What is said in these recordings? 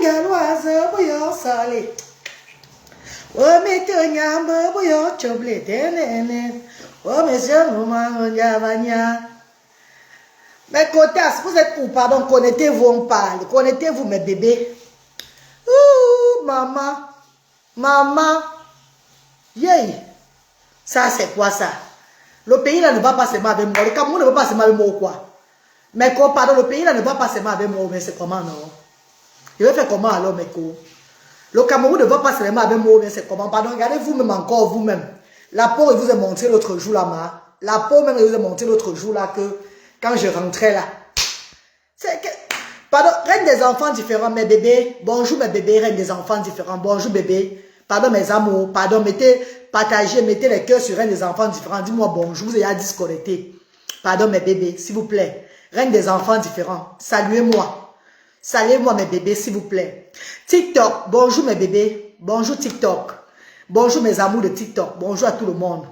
galoise, boyo salé. Oh, mettez nyambe, boyo choblé, tenene. Oh, monsieur, maman, nyavanya. Mais Kotas, vous êtes où? Pardon, connectez-vous, on parle. Connectez-vous, mes bébés. Ouh, maman. Maman. Yay. Ça, c'est quoi ça? Le pays là ne va pas se mal avec moi. Le Cameroun ne va pas se mal avec moi ou quoi? Mais quoi, pardon, le pays là ne va pas se mal avec moi. Mais c'est comment, non? Je vais faire comment alors, mes co? Le Cameroun ne va pas se mal avec moi. Mais c'est comment? Pardon, regardez vous-même encore, vous-même. La peau, il vous a montré l'autre jour là, la peau même, il vous a montré l'autre jour là que quand je rentrais là. C'est que... Pardon, reine des enfants différents, mes bébés. Bonjour mes bébés, reine des enfants différents. Bonjour bébé. Pardon mes amours. Pardon, partagez, mettez les cœurs sur reine des enfants différents. Dis-moi bonjour, vous ayez disconnecté. Pardon mes bébés, s'il vous plaît. Reine des enfants différents. Saluez-moi. Saluez-moi mes bébés, s'il vous plaît. TikTok, bonjour mes bébés. Bonjour TikTok. Bonjour mes amours de TikTok. Bonjour à tout le monde.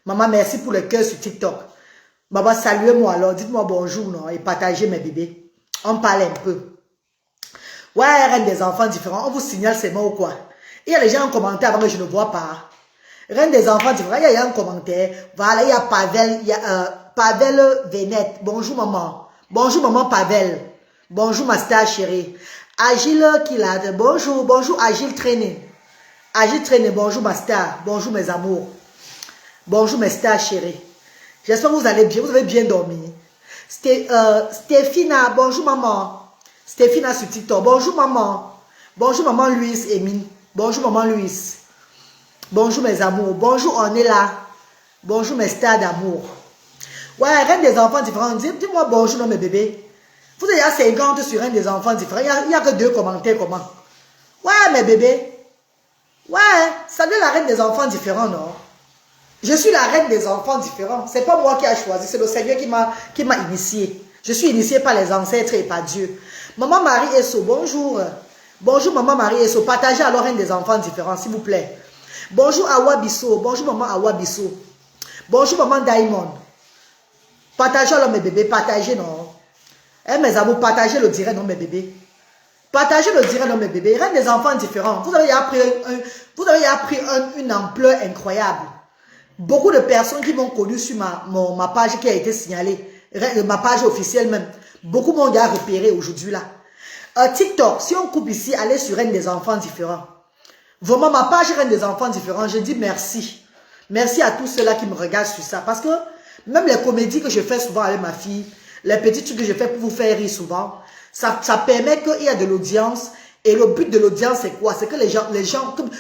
Maman, merci pour les cœurs sur TikTok. Maman, saluez-moi alors. Dites-moi bonjour non, et partagez mes bébés. On parle un peu. Ouais, reine des enfants différents. On vous signale c'est moi ou quoi? Il y a les gens en commentaire avant que je ne vois pas. Reine des enfants différents. Il y a un commentaire. Voilà, il y a Pavel. Il y a Pavel Vénette. Bonjour maman. Bonjour maman Pavel. Bonjour ma star chérie. Agile Kilade. Bonjour. Bonjour Agile Training. Agile Training. Bonjour ma star. Bonjour mes amours. Bonjour mes stars chérie. J'espère que vous allez bien. Vous avez bien dormi. Stéphina, bonjour maman. Stéphina sur TikTok, bonjour maman. Bonjour maman Louise Emine. Bonjour maman Louise. Bonjour mes amours. Bonjour on est là. Bonjour mes stars d'amour. Ouais, reine des enfants différents. Dis-moi bonjour non mes bébés. Vous êtes à 50 sur reine des enfants différents. Il n'y a que 2 commentaires comment. Ouais mes bébés. Ouais, salut la reine des enfants différents non. Je suis la reine des enfants différents. Ce n'est pas moi qui a choisi, c'est le Seigneur qui m'a initié. Je suis initié par les ancêtres et par Dieu. Maman Marie Esso, bonjour. Bonjour Maman Marie Esso. Partagez alors reine des enfants différents, s'il vous plaît. Bonjour Awa Bissot. Bonjour Maman Awa Bissot. Bonjour Maman Diamond. Partagez alors mes bébés, partagez non. Eh mes amours, partagez le direct non mes bébés. Partagez le direct non mes bébés. Reine des enfants différents. Vous avez appris une ampleur incroyable. Beaucoup de personnes qui m'ont connu sur ma page qui a été signalée, ma page officielle même, beaucoup m'ont déjà repéré aujourd'hui là. TikTok, si on coupe ici, allez sur Reine des enfants différents. Vraiment, ma page Reine des enfants différents, je dis merci. Merci à tous ceux-là qui me regardent sur ça. Parce que même les comédies que je fais souvent avec ma fille, les petits trucs que je fais pour vous faire rire souvent, ça permet qu'il y ait de l'audience. Et le but de l'audience, c'est quoi? C'est que les gens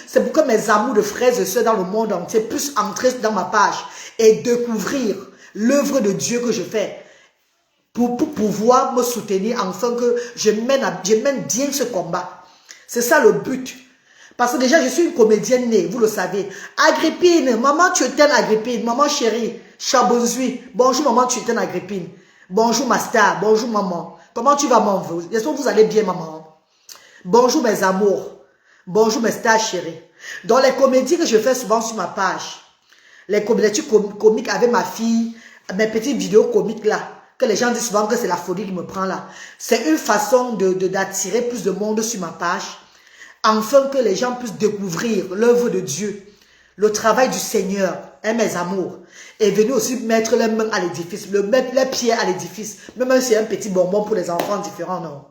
c'est pour que mes amours de frères et sœurs dans le monde entier puissent entrer dans ma page et découvrir l'œuvre de Dieu que je fais pour pouvoir me soutenir afin que je mène bien ce combat. C'est ça le but. Parce que déjà, je suis une comédienne née, vous le savez. Agrippine, maman Tchétène Agrippine, maman chérie, Chabonzui, bonjour maman Tchétène Agrippine, bonjour ma star, bonjour maman. Comment tu vas maman? J'espère que vous allez bien maman. Bonjour mes amours, bonjour mes stars chéris. Dans les comédies que je fais souvent sur ma page, les comédies comiques avec ma fille, mes petites vidéos comiques là, que les gens disent souvent que c'est la folie qui me prend là. C'est une façon d'attirer plus de monde sur ma page, afin que les gens puissent découvrir l'œuvre de Dieu, le travail du Seigneur, mes amours. Et venir aussi mettre les mains à l'édifice, mettre les pieds à l'édifice, même si c'est un petit bonbon pour les enfants différents, non.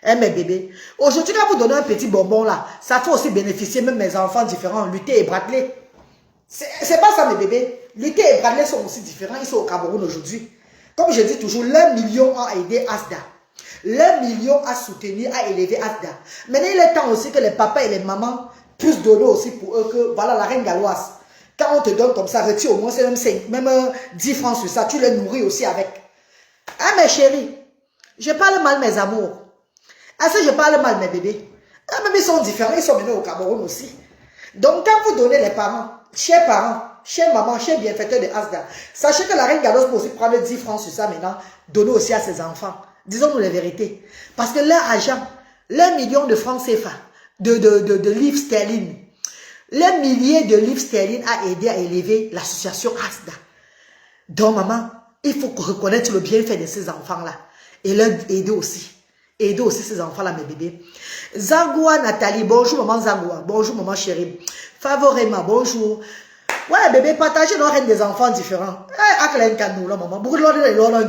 Mes bébés. Aujourd'hui, quand vous donnez un petit bonbon là, ça fait aussi bénéficier même mes enfants différents, Luther et Bradley. C'est pas ça mes bébés. Luther et Bradley sont aussi différents, ils sont au Cameroun aujourd'hui. Comme je dis toujours, l'1 million a aidé Asda. L'1 million a soutenu, a élevé Asda. Maintenant, il est temps aussi que les papas et les mamans puissent donner aussi pour eux que, voilà, la reine galloise. Quand on te donne comme ça, retire au moins même 10 francs sur ça, tu les nourris aussi avec. Hein mes chéris, je parle mal mes amours. Est-ce que je parle mal mes bébés? Ah, même ils sont différents, ils sont venus au Cameroun aussi. Donc quand vous donnez les parents, chers mamans, chers bienfaiteurs de Asda, sachez que la reine galloise peut aussi prendre 10 francs sur ça maintenant, donner aussi à ses enfants. Disons-nous la vérité. Parce que leur argent, l'1 million de francs CFA, de livres sterling, les milliers de livres sterling a aidé à élever l'association Asda. Donc maman, il faut reconnaître le bienfait de ces enfants-là et leur aider aussi. Aidez aussi ces enfants-là, mes bébés. Zangoua Nathalie, bonjour maman Zangoua. Bonjour maman chérie. Favorema, bonjour. Ouais, bébé, partagez nos reines des enfants différents. Eh, aklen kanou, là, maman. Beaucoup de l'ordre de l'ordre.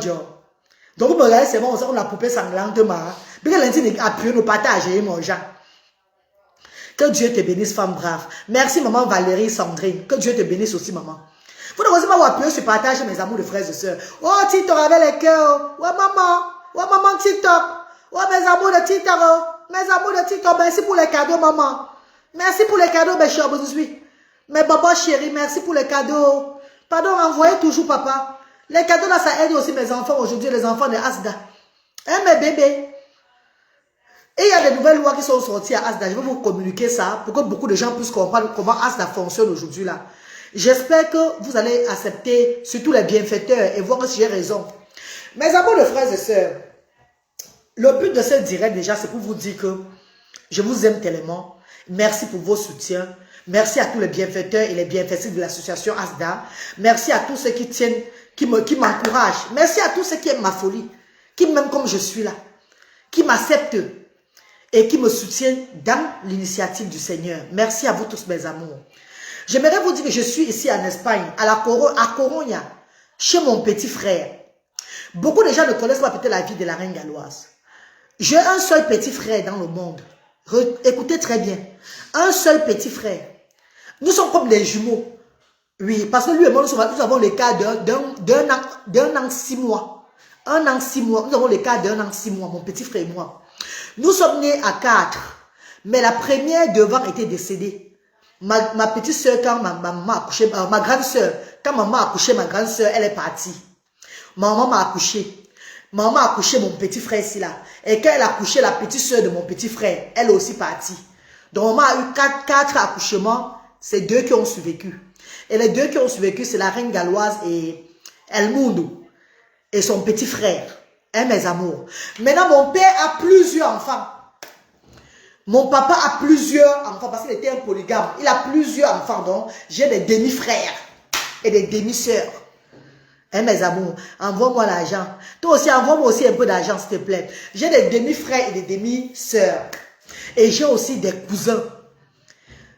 Donc, vous me regardez, c'est bon, on a la poupée sanglante, ma. Bien que l'intime appuie, nous partager, mon Jean. Que Dieu te bénisse, femme brave. Merci, maman Valérie Sandrine. Que Dieu te bénisse aussi, maman. Vous ne osez pas vous appuyer sur partage, mes amours de frères et sœurs. Oh, TikTok avec les cœurs. Ouais, maman TikTok. Ouais, mes amours de TikTok. Mes amours de TikTok, merci pour les cadeaux, maman. Merci pour les cadeaux, mes chers, je suis. Mes papas chéris, merci pour les cadeaux. Pardon, envoyez toujours, papa. Les cadeaux, là, ça aide aussi mes enfants aujourd'hui, les enfants de Asda. Hein, mes bébés. Et il y a des nouvelles lois qui sont sorties à Asda. Je vais vous communiquer ça pour que beaucoup de gens puissent comprendre comment Asda fonctionne aujourd'hui, là. J'espère que vous allez accepter, surtout les bienfaiteurs, et voir si j'ai raison. Mes amours de frères et sœurs, le but de ce direct, déjà, c'est pour vous dire que je vous aime tellement. Merci pour vos soutiens. Merci à tous les bienfaiteurs et les bienfaiteurs de l'association Asda. Merci à tous ceux qui tiennent, qui m'encouragent. Merci à tous ceux qui aiment ma folie, qui m'aiment comme je suis là, qui m'acceptent et qui me soutiennent dans l'initiative du Seigneur. Merci à vous tous, mes amours. J'aimerais vous dire que je suis ici en Espagne, à Coruña, chez mon petit frère. Beaucoup de gens ne connaissent pas peut-être la vie de la reine galloise. J'ai un seul petit frère dans le monde. Écoutez très bien. Un seul petit frère. Nous sommes comme des jumeaux. Oui, parce que lui et moi, nous avons le cas d'un an, 6 mois. Un an, 6 mois. Nous avons le cas d'un an, 6 mois, mon petit frère et moi. Nous sommes nés à 4. Mais la première devant était décédée. Ma petite soeur, quand ma maman a accouché, ma grande soeur, quand maman a accouché, ma grande soeur, elle est partie. Maman m'a accouché. Maman a accouché mon petit frère ici là. Et quand elle a accouché la petite soeur de mon petit frère, elle est aussi partie. Donc maman a eu 4 accouchements, c'est 2 qui ont survécu. Et les 2 qui ont survécu, c'est la reine galloise et El Mundo. Et son petit frère. Hein, mes amours. Maintenant, mon père a plusieurs enfants. Mon papa a plusieurs enfants parce qu'il était un polygame. Il a plusieurs enfants. Donc, j'ai des demi-frères et des demi-sœurs. Hein, mes amours, envoie-moi l'argent. Toi aussi, envoie-moi aussi un peu d'argent, s'il te plaît. J'ai des demi-frères et des demi-sœurs. Et j'ai aussi des cousins.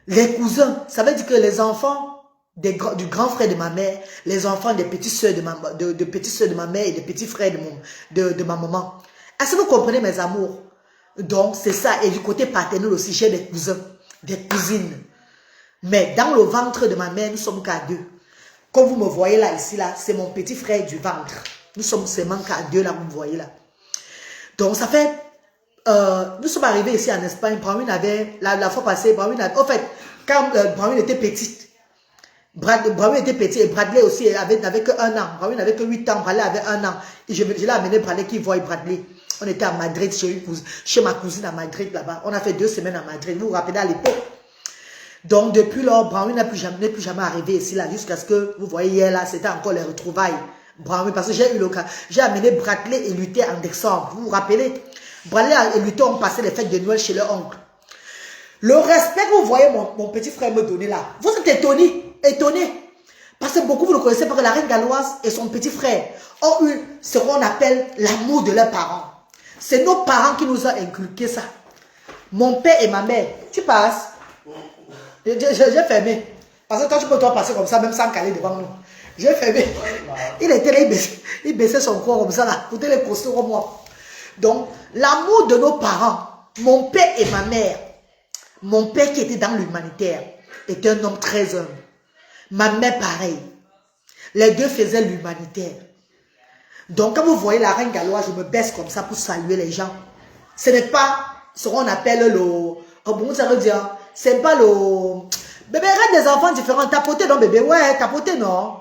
Les cousins, ça veut dire que les enfants du grand frère de ma mère, les enfants des petites sœurs de petites sœurs de ma mère et des petits frères de ma maman. Est-ce que vous comprenez, mes amours? Donc, c'est ça. Et du côté paternel aussi, j'ai des cousins, des cousines. Mais dans le ventre de ma mère, nous sommes qu'à 2. Comme vous me voyez là, ici, là, c'est mon petit frère du ventre. Nous sommes seulement qu'à 2, là, vous me voyez là. Donc, ça fait... nous sommes arrivés ici en Espagne. Brahmin avait... La fois passée, Brahmin avait... En fait, quand Brahmin était petite, Brahmin était petit et Bradley aussi n'avait que 1 an. Brahmin n'avait que 8 ans, Bradley avait 1 an. Et je l'ai amené Bradley qui voit Bradley. On était à Madrid, chez ma cousine à Madrid là-bas. On a fait 2 semaines à Madrid. Vous vous rappelez à l'époque. Donc depuis lors, Brahmin n'est plus jamais arrivé ici là, jusqu'à ce que, vous voyez hier là, c'était encore les retrouvailles. Brahmin, parce que j'ai eu l'occasion. J'ai amené Bradley et Luther en décembre. Vous vous rappelez? Bradley et Luther ont passé les fêtes de Noël chez leur oncle. Le respect que vous voyez mon petit frère me donner là, vous êtes étonnés. Parce que beaucoup vous le connaissez parce que la reine galloise et son petit frère ont eu ce qu'on appelle l'amour de leurs parents. C'est nos parents qui nous ont inculqué ça. Mon père et ma mère, tu passes. J'ai fermé. Parce que quand tu peux toi passer comme ça, même sans caler devant nous. J'ai fermé. Il était là, il baissait son corps comme ça là. Pour les costauds comme moi. Donc, l'amour de nos parents, mon père et ma mère, mon père qui était dans l'humanitaire, était un homme très humble. Ma mère pareil. Les 2 faisaient l'humanitaire. Donc, quand vous voyez la reine galloise, je me baisse comme ça pour saluer les gens. Ce n'est pas ce qu'on appelle le... Bon, ça veut dire, c'est pas le... Bébé, regarde des enfants différents. Tapoter, non, bébé? Ouais, tapoter, non.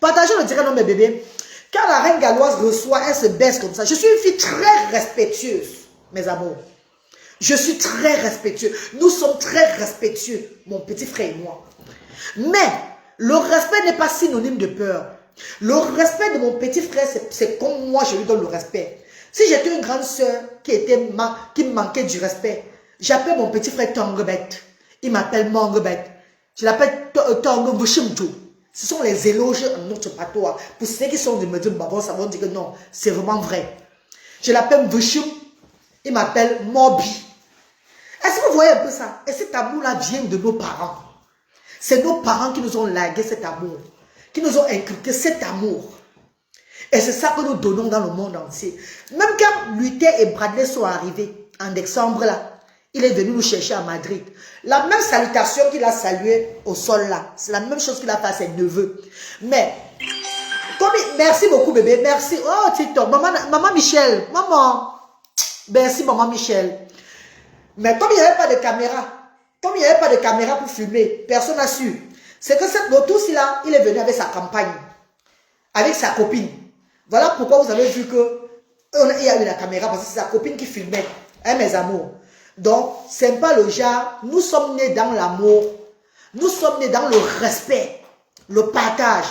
Partagez le direct, non, mes bébés. Quand la reine galloise reçoit, elle se baisse comme ça. Je suis une fille très respectueuse, mes amours. Je suis très respectueux. Nous sommes très respectueux, mon petit frère et moi. Mais, le respect n'est pas synonyme de peur. Le respect de mon petit frère, c'est comme moi, je lui donne le respect. Si j'étais une grande soeur qui me manquait du respect, j'appelle mon petit frère Tongbet. Il m'appelle Mongbet. Je l'appelle Tongbet. Ce sont les éloges en notre patois. Pour ceux qui sont de me dire, bah, ça va dire que non, c'est vraiment vrai. Je l'appelle Vushum. Il m'appelle Mobi. Est-ce que vous voyez un peu ça? Et cet amour-là vient de nos parents. C'est nos parents qui nous ont largué cet amour, qui nous ont inculqué cet amour. Et c'est ça que nous donnons dans le monde entier. Même quand Luther et Bradley sont arrivés en décembre, là, il est venu nous chercher à Madrid. La même salutation qu'il a saluée au sol là, c'est la même chose qu'il a fait à ses neveux. Mais, comme merci beaucoup bébé, merci. Oh TikTok, maman Michel, maman. Merci maman Michel. Mais comme il n'y avait pas de caméra, pour filmer, personne n'a su. C'est que cette moto-ci là, il est venu avec sa campagne, avec sa copine. Voilà pourquoi vous avez vu que il y a eu la caméra, parce que c'est sa copine qui filmait, hein, mes amours. Donc, c'est pas le genre, nous sommes nés dans l'amour, nous sommes nés dans le respect, le partage,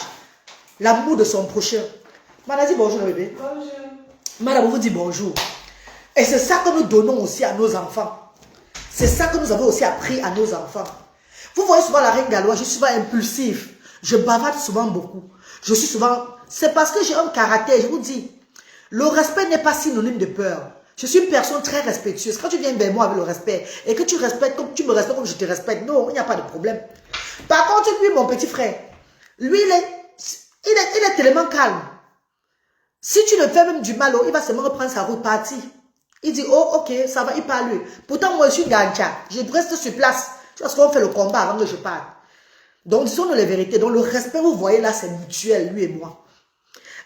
l'amour de son prochain. Madame dit bonjour bébé. Bonjour. Madame vous dit bonjour. Et c'est ça que nous donnons aussi à nos enfants. C'est ça que nous avons aussi appris à nos enfants. Vous voyez souvent la règle galloise, je suis souvent impulsif. Je bavarde souvent beaucoup. Je suis souvent... C'est parce que j'ai un caractère, je vous dis. Le respect n'est pas synonyme de peur. Je suis une personne très respectueuse. Quand tu viens vers moi avec le respect et que tu respectes comme tu me respectes comme je te respecte, non, il n'y a pas de problème. Par contre, lui, mon petit frère, lui, il est tellement calme. Si tu le fais même du mal, il va seulement reprendre sa route partie. Il dit, oh, ok, ça va, il parle lui. Pourtant, moi, je suis gancha. Je reste sur place. Parce qu'on fait le combat avant que je parte. Donc, disons les vérités. Donc, le respect, vous voyez là, c'est mutuel, lui et moi.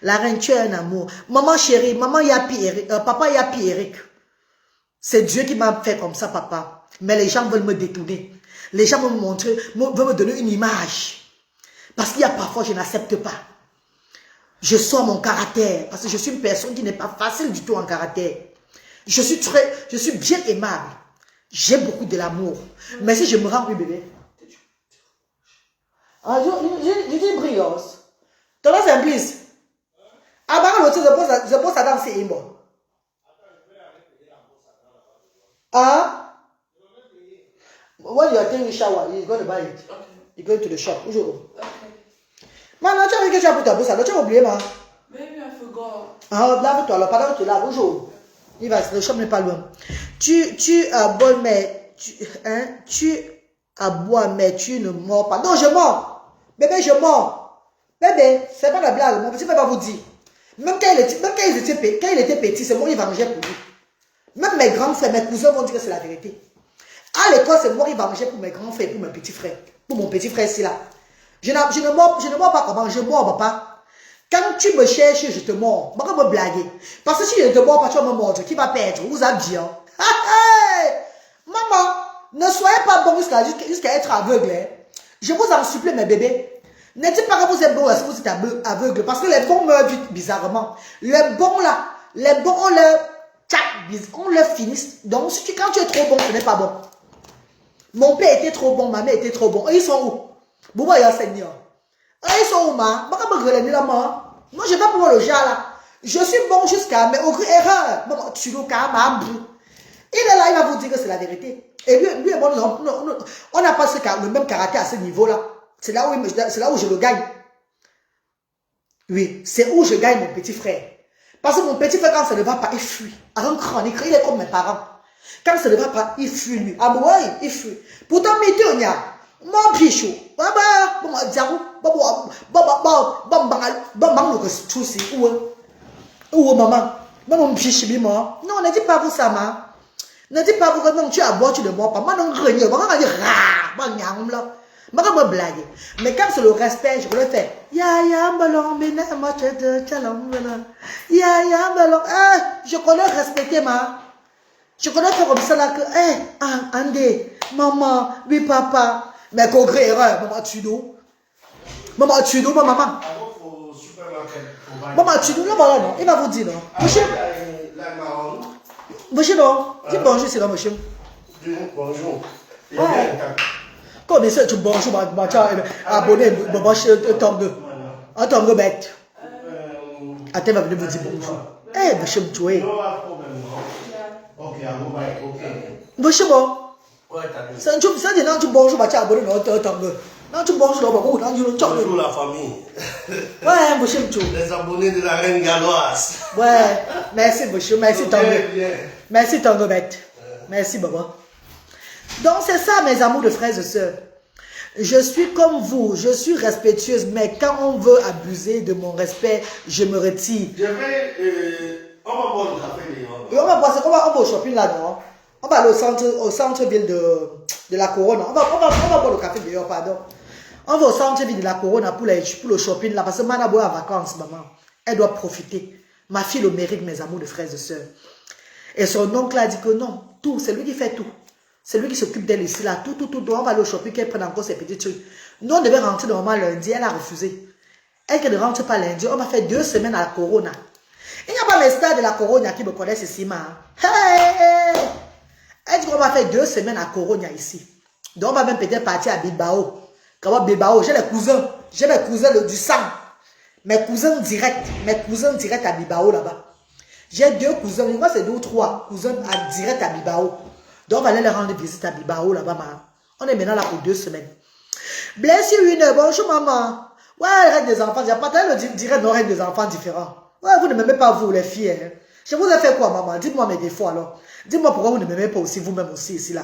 La reine, tu es un amour. Maman chérie, maman Yapi Eric, papa Yapi Eric. C'est Dieu qui m'a fait comme ça, papa. Mais les gens veulent me détourner. Les gens veulent me montrer, veulent me donner une image. Parce qu'il y a parfois, je n'accepte pas. Je sors mon caractère. Parce que je suis une personne qui n'est pas facile du tout en caractère. Je suis bien aimable. J'ai beaucoup de l'amour. Mais si je me rends, oui, bébé. Ah, je dis brillance. Ton nom c'est Bliss. Ah, bah, l'autre, je pose ça dans ces immos. Ah? When you are taking a shower, you're going to buy it. Okay. You're going to the shop. Okay. Maintenant, tu as vu que tu as pour ta bourse, tu as oublié, ma? Maybe I forgot. Ah, lave-toi, alors, pendant que tu laves, bonjour. Le shop n'est pas loin. Tu aboies, mais tu aboies, mais tu ne mords pas. Non, je mords. Bébé, je mords. Bébé, c'est pas la blague. Mon petit frère va vous dire. Même quand il était petit, c'est moi qui vengeais pour lui. Même mes grands frères, mes cousins vont dire que c'est la vérité. À l'école, c'est moi qui vengeais pour mes grands frères, pour mes petits frères. Pour mon petit frère ici là. Je ne mords pas comment, je mords papa. Quand tu me cherches, je te mords. Je ne vais pas me blaguer. Parce que si je ne te mords pas, tu vas me mordre. Qui va perdre? Vous avez dit. Maman, ne soyez pas bon jusqu'à être aveugle. Hein. Je vous en supplie, mes bébés. Ne dites pas que vous êtes bon si vous êtes aveugle. Parce que les bons meurent vite, bizarrement. Les bons là, on leur finisse. Donc, quand tu es trop bon, ce n'est pas bon. Mon père était trop bon, ma mère était trop bon. Et ils sont où? Bouba et Seigneur. Ils sont où, ma? Moi, je ne vais pas pour le genre là. Je suis bon jusqu'à, mais aucune erreur. Maman, tu le cas, il est là, il va vous dire que c'est la vérité. Et lui et moi, on n'a pas le même caractère à ce niveau-là. C'est là où je le gagne. Oui, c'est où je gagne mon petit frère. Parce que mon petit frère, quand ça ne va pas, il fuit. Un cran, il est comme mes parents. Quand ça ne va pas, il fuit lui. Ah bon, il fuit. Pourtant, il y a mon pichou. Où maman? Maman pichou, maman. Non, ne dis pas vous ça, maman. Ne dis pas vous que non, tu as boire, tu ne bois pas. Moi, non, rien. Moi, on dit rah, je vais me blaguer. Mais quand c'est le respect, je le fais. Je connais respecter, ma. Je connais faire comme ça là que, Andé, maman, oui, papa. Mais qu'on crée erreur, maman, tu nous. Maman, tu nous, maman. Maman, tu nous, là, non. Il va vous dire, non. Monsieur. Monsieur, non. Dis bonjour, c'est là, monsieur. Bonjour. Comme ça, tu bonjour, tu as abonné, en tant que bête. Attends, va venir vous dire bonjour. Eh, monsieur, tu es. Monsieur, bon. Ça dit non, tu bonjour, tu as abonné, en tant que. Non, tu bonjour, Bonjour la famille. Ouais, monsieur Mchou. Les abonnés de la reine galloise. Ouais, merci monsieur, merci Bien, Tango. bien. Merci Tango bête. Merci Baba. Donc c'est ça mes amours de frères et sœurs. Je suis comme vous, je suis respectueuse, mais quand on veut abuser de mon respect, je me retire. Je vais... on va boire le café dehors. Et on va boire au shopping là-dedans. On va aller au centre-ville de la Corona. On va boire le café dehors, pardon. On va au centre-ville de la Corona pour le shopping là, parce que Manabo est en vacances, maman. Elle doit profiter. Ma fille le mérite, mes amours de frères et sœurs. Et son oncle a dit que non, tout, c'est lui qui fait tout. C'est lui qui s'occupe d'elle ici, là, tout. On va aller au shopping, qu'elle prenne encore ses petits trucs. Nous, on devait rentrer normalement lundi, elle a refusé. Elle qui ne rentre pas lundi, on m'a fait 2 semaines à la Corona. Il n'y a pas mes stars de la Corona qui me connaissent ici, ma. Hey! Elle dit qu'on va faire 2 semaines à Corona ici. Donc, on va même peut-être partir à Bilbao. Quand Bilbao, j'ai mes cousins du sang. Mes cousins directs à Bilbao là-bas. J'ai 2 cousins, moi c'est 2 ou 3 cousins direct à Bilbao. Donc, on va aller leur rendre visite à Bilbao là-bas, ma. On est maintenant là pour 2 semaines. Bless you, Winner. Bonjour, maman. Ouais, reine des enfants. J'ai pas le direct nos reines des enfants différents. Ouais, vous ne m'aimez pas, vous, les filles. Hein. Je vous ai fait quoi, maman? Dites-moi mes défauts alors. Dites-moi pourquoi vous ne m'aimez pas aussi, vous-même aussi, ici, là.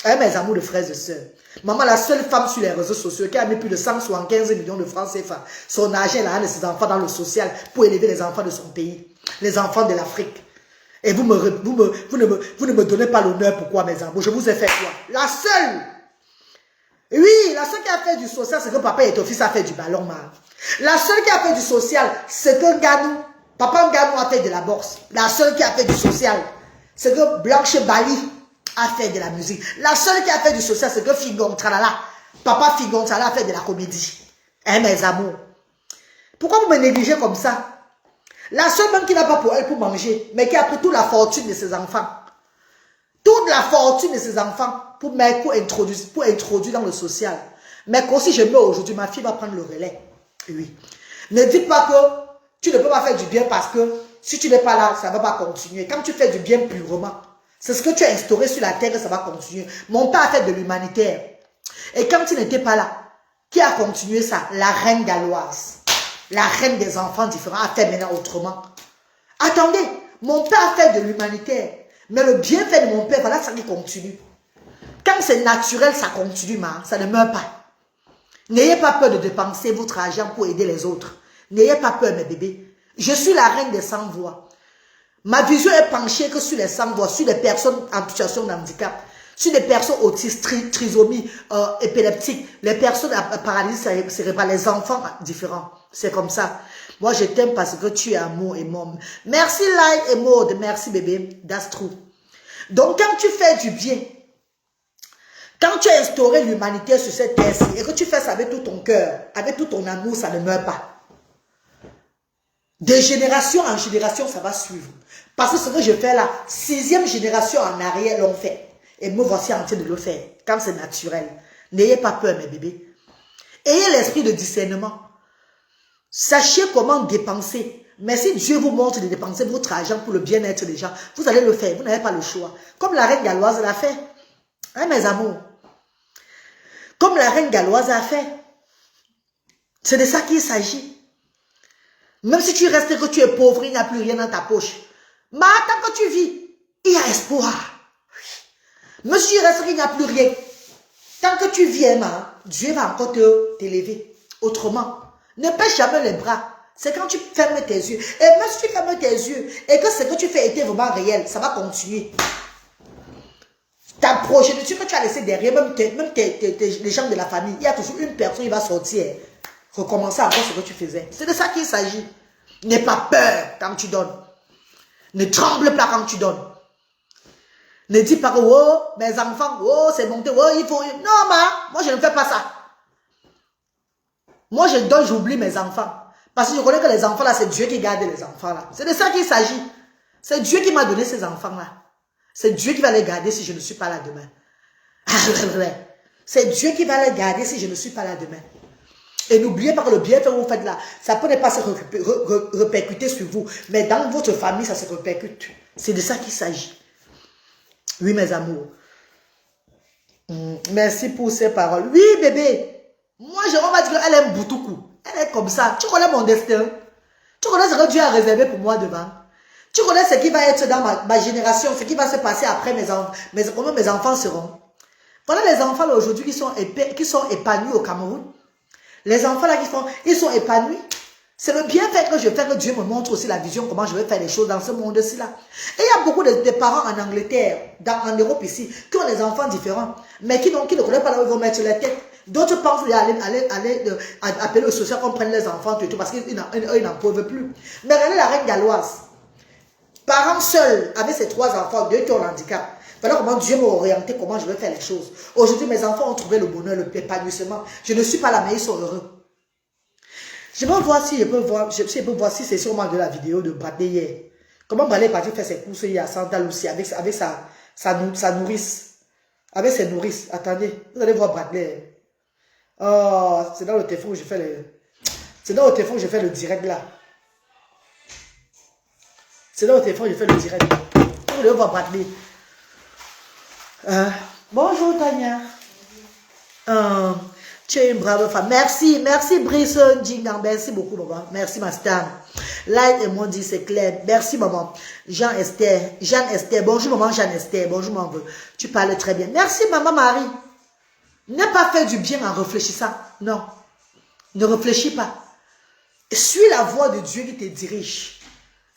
Hein, mes amours de frères et sœurs. Maman, la seule femme sur les réseaux sociaux qui a mis plus de 175 millions de francs CFA, son argent, là, de ses enfants dans le social pour élever les enfants de son pays. Les enfants de l'Afrique. Et vous ne me donnez pas l'honneur. Pourquoi, mes amours? Je vous ai fait quoi? La seule. Oui, la seule qui a fait du social, c'est que papa et ton fils a fait du ballon, ma. La seule qui a fait du social, c'est que Nganou, papa Nganou a fait de la bourse. La seule qui a fait du social, c'est que Blanche Bali a fait de la musique. La seule qui a fait du social, c'est que Figon Tralala, papa Figon Tralala a fait de la comédie. Hein, mes amours? Pourquoi vous me négligez comme ça? La seule même qui n'a pas pour elle pour manger, mais qui a pris toute la fortune de ses enfants. Toute la fortune de ses enfants pour introduire dans le social. Mais si je meurs aujourd'hui, ma fille va prendre le relais. Oui. Ne dites pas que tu ne peux pas faire du bien parce que si tu n'es pas là, ça ne va pas continuer. Quand tu fais du bien purement, c'est ce que tu as instauré sur la terre que ça va continuer. Mon père a fait de l'humanitaire. Et quand tu n'étais pas là, qui a continué ça? La reine galloise. La reine des enfants différents a fait maintenant autrement. Attendez, mon père a fait de l'humanitaire. Mais le bienfait de mon père, voilà ça qui continue. Quand c'est naturel, ça continue, ça ne meurt pas. N'ayez pas peur de dépenser votre argent pour aider les autres. N'ayez pas peur, mes bébés. Je suis la reine des sans-voix. Ma vision est penchée que sur les sans-voix, sur les personnes en situation de handicap, sur les personnes autistes, trisomie, épileptiques, les personnes à paralysie cérébrale, les enfants différents. C'est comme ça. Moi, je t'aime parce que tu es amour et môme. Merci, Light et Maud. Merci, bébé. That's true. Donc, quand tu fais du bien, quand tu as instauré l'humanité sur cette terre-ci et que tu fais ça avec tout ton cœur, avec tout ton amour, ça ne meurt pas. De génération en génération, ça va suivre. Parce que ce que je fais là, 6e génération en arrière l'ont fait. Et me voici en train de le faire. Quand c'est naturel. N'ayez pas peur, mes bébés. Ayez l'esprit de discernement. Sachez comment dépenser. Mais si Dieu vous montre de dépenser votre argent pour le bien-être des gens, vous allez le faire. Vous n'avez pas le choix. Comme la reine galloise l'a fait. Hein, mes amours? Comme la reine galloise a fait. C'est de ça qu'il s'agit. Même si tu restes que tu es pauvre, il n'y a plus rien dans ta poche. Mais tant que tu vis, il y a espoir. Même si tu restes qu'il n'y a plus rien. Tant que tu viens, Dieu va encore t'élever. Autrement, ne baisse jamais les bras. C'est quand tu fermes tes yeux. Et même si tu fermes tes yeux et que ce que tu fais était vraiment réel, ça va continuer. Ta progéniture que tu as laissé derrière, même les gens de la famille, il y a toujours une personne qui va sortir, recommencer encore ce que tu faisais. C'est de ça qu'il s'agit. N'aie pas peur quand tu donnes. Ne tremble pas quand tu donnes. Ne dis pas que, oh, mes enfants, oh, c'est monté, oh, il faut... Non, moi, je ne fais pas ça. Moi, je donne, j'oublie mes enfants. Parce que je connais que les enfants, là, c'est Dieu qui garde les enfants, là. C'est de ça qu'il s'agit. C'est Dieu qui m'a donné ces enfants-là. C'est Dieu qui va les garder si je ne suis pas là demain. C'est Dieu qui va les garder si je ne suis pas là demain. Et n'oubliez pas que le bienfait que vous faites là, ça peut ne pas se répercuter sur vous. Mais dans votre famille, ça se répercute. C'est de ça qu'il s'agit. Oui, mes amours. Merci pour ces paroles. Oui, bébé. Moi, on va dire qu'elle aime Boutoukou. Elle est comme ça. Tu connais mon destin. Tu connais ce que Dieu a réservé pour moi devant. Tu connais ce qui va être dans ma génération, ce qui va se passer après comment mes enfants seront. Voilà les enfants aujourd'hui qui sont épanouis au Cameroun. Les enfants là ils sont épanouis. C'est le bienfait que je fais que Dieu me montre aussi la vision, comment je vais faire les choses dans ce monde-ci là. Et il y a beaucoup de parents en Angleterre, en Europe ici, qui ont des enfants différents, mais qui ne connaissent pas là où ils vont mettre la tête. D'autres pensent aller appeler au social qu'on prenne les enfants tout, parce qu'ils n'en peuvent plus. Mais regardez la reine galloise. Parents seuls, avec ses 3 enfants, 2 qui ont le handicap. Voilà comment Dieu m'a orienté, comment je vais faire les choses. Aujourd'hui, mes enfants ont trouvé le bonheur, l'épanouissement. Je ne suis pas là, mais ils sont heureux. Je vais voir si je peux voir, si c'est sûrement de la vidéo de Bradley hier. Comment Bradley est parti faire ses courses hier à Santa Lucia avec sa nourrice. Avec ses nourrices. Attendez, vous allez voir Bradley. Oh, c'est dans le téléphone que je fais c'est dans le téléphone que je fais le direct là. C'est dans le téléphone que je fais le direct. Vous allez voir Bradley. Bonjour Tania. Tu es une brave femme. Merci Brice Djingan. Merci beaucoup, maman. Merci, ma star. Light et moi dit c'est clair. Merci, maman. Jeanne-Esther. Bonjour, maman Jeanne-Esther. Bonjour, maman. Tu parles très bien. Merci, maman Marie. N'aie pas fait du bien en réfléchissant. Non. Ne réfléchis pas. Suis la voix de Dieu qui te dirige.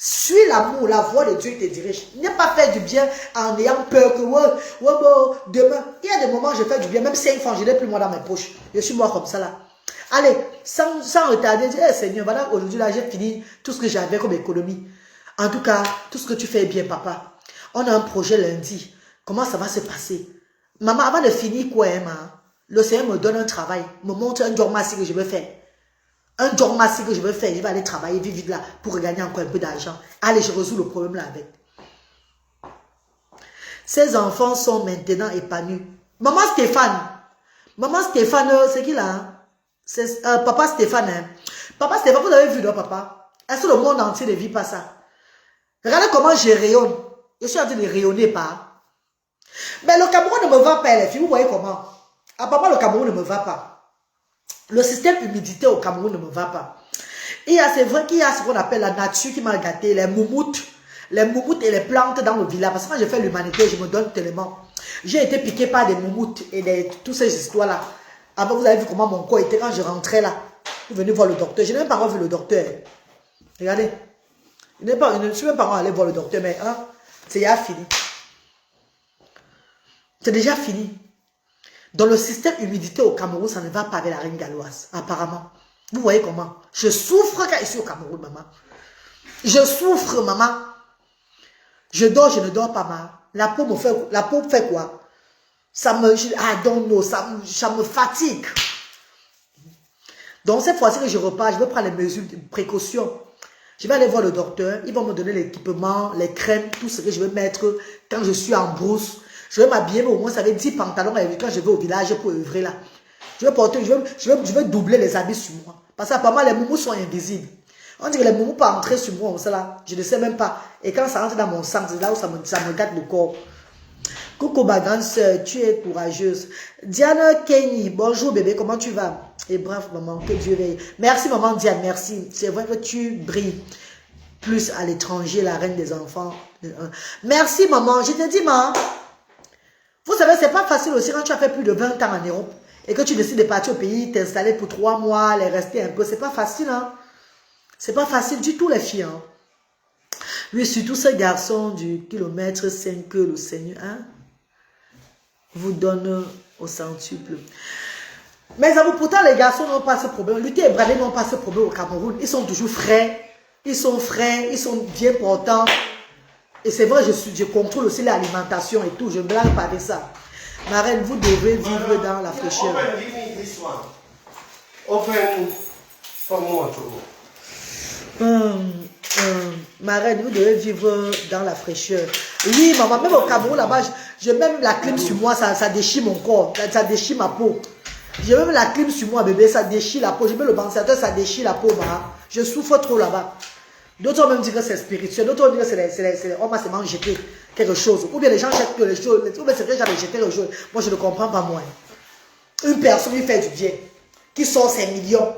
Suis l'amour, la voix de Dieu qui te dirige. N'aie pas fait du bien en ayant peur que demain. Il y a des moments où je fais du bien, même 5 francs, je n'ai plus moi dans mes poches. Je suis moi comme ça là. Allez, sans retarder, dis, hey, Seigneur, voilà, aujourd'hui là, j'ai fini tout ce que j'avais comme économie. En tout cas, tout ce que tu fais est bien, papa. On a un projet lundi. Comment ça va se passer? Maman, avant de finir quoi, hein, le Seigneur me donne un travail, me montre un job massif que je veux faire. Un job massif que je veux faire, je vais aller travailler vite là pour gagner encore un peu d'argent. Allez, je résous le problème là avec. Ces enfants sont maintenant épanouis. Maman Stéphane, c'est qui là? Hein? C'est papa Stéphane. Hein? Papa Stéphane, vous avez vu, non, papa? Est-ce que le monde entier ne vit pas ça? Regardez comment je rayonne. Je suis en train de rayonner pas. Mais le Cameroun ne me va pas, les filles. Vous voyez comment? Ah, papa, le Cameroun ne me va pas. Le système humidité au Cameroun ne me va pas. C'est vrai qu'il y a ce qu'on appelle la nature qui m'a gâté, les moumoutes et les plantes dans le village. Parce que quand je fais l'humanité, je me donne tellement. J'ai été piqué par des moumoutes et toutes ces histoires-là. Avant, vous avez vu comment mon corps était quand je rentrais là. Vous venez voir le docteur. Je n'ai même pas vu le docteur. Regardez. Je ne suis même pas allé voir le docteur, mais hein, c'est déjà fini. C'est déjà fini. Dans le système humidité au Cameroun, ça ne va pas avec la reine galloise, apparemment. Vous voyez comment? Je souffre quand je suis au Cameroun, maman. Je souffre, maman. Je dors, je ne dors pas, maman. La peau fait quoi? Ça me fatigue. Donc, cette fois-ci que je repars, je vais prendre les mesures de précaution. Je vais aller voir le docteur. Il va me donner l'équipement, les crèmes, tout ce que je vais mettre quand je suis en brousse. Je vais m'habiller, mais au moins ça fait 10 pantalons quand je vais au village pour œuvrer là. Je vais doubler les habits sur moi. Parce que apparemment les moumous sont invisibles. On dit que les moumous pas entrer sur moi comme ça là. Je ne sais même pas. Et quand ça rentre dans mon sang, c'est là où ça me gâte le corps. Coucou ma grande soeur, tu es courageuse. Diana Kenny, bonjour bébé, comment tu vas? Et bref maman, que Dieu veille. Merci maman Diane, merci. C'est vrai que tu brilles plus à l'étranger, la reine des enfants. Merci maman, je te dis maman. Vous savez, c'est pas facile aussi quand tu as fait plus de 20 ans en Europe et que tu décides de partir au pays, t'installer pour 3 mois, les rester un peu. C'est pas facile, hein. C'est pas facile du tout, les filles, hein. Oui, surtout ce garçon du kilomètre 5 que le Seigneur, hein, vous donne au centuple. Mais pourtant, les garçons n'ont pas ce problème. Luther et Bradley n'ont pas ce problème au Cameroun. Ils sont toujours frais. Ils sont bien portants. Et c'est vrai, je contrôle aussi l'alimentation et tout. Je ne blague pas avec ça. Ma reine, vous devez vivre dans la fraîcheur. Ma reine, vous devez vivre dans la fraîcheur. Oui, maman, même au Cameroun, là-bas, je mets même la clim sur moi, ça déchire mon corps, ça déchire ma peau. J'ai même la clim sur moi, bébé, ça déchire la peau. Je mets le ventilateur, ça déchire la peau, maman. Je souffre trop là-bas. D'autres ont même dit que c'est spirituel. D'autres ont dit que on m'a seulement jeté quelque chose. Ou bien les gens jettent que les choses. Ou bien c'est vrai que j'avais jeté quelque chose. Moi, je ne comprends pas, moi. Une personne lui fait du bien. qui sort 5 millions.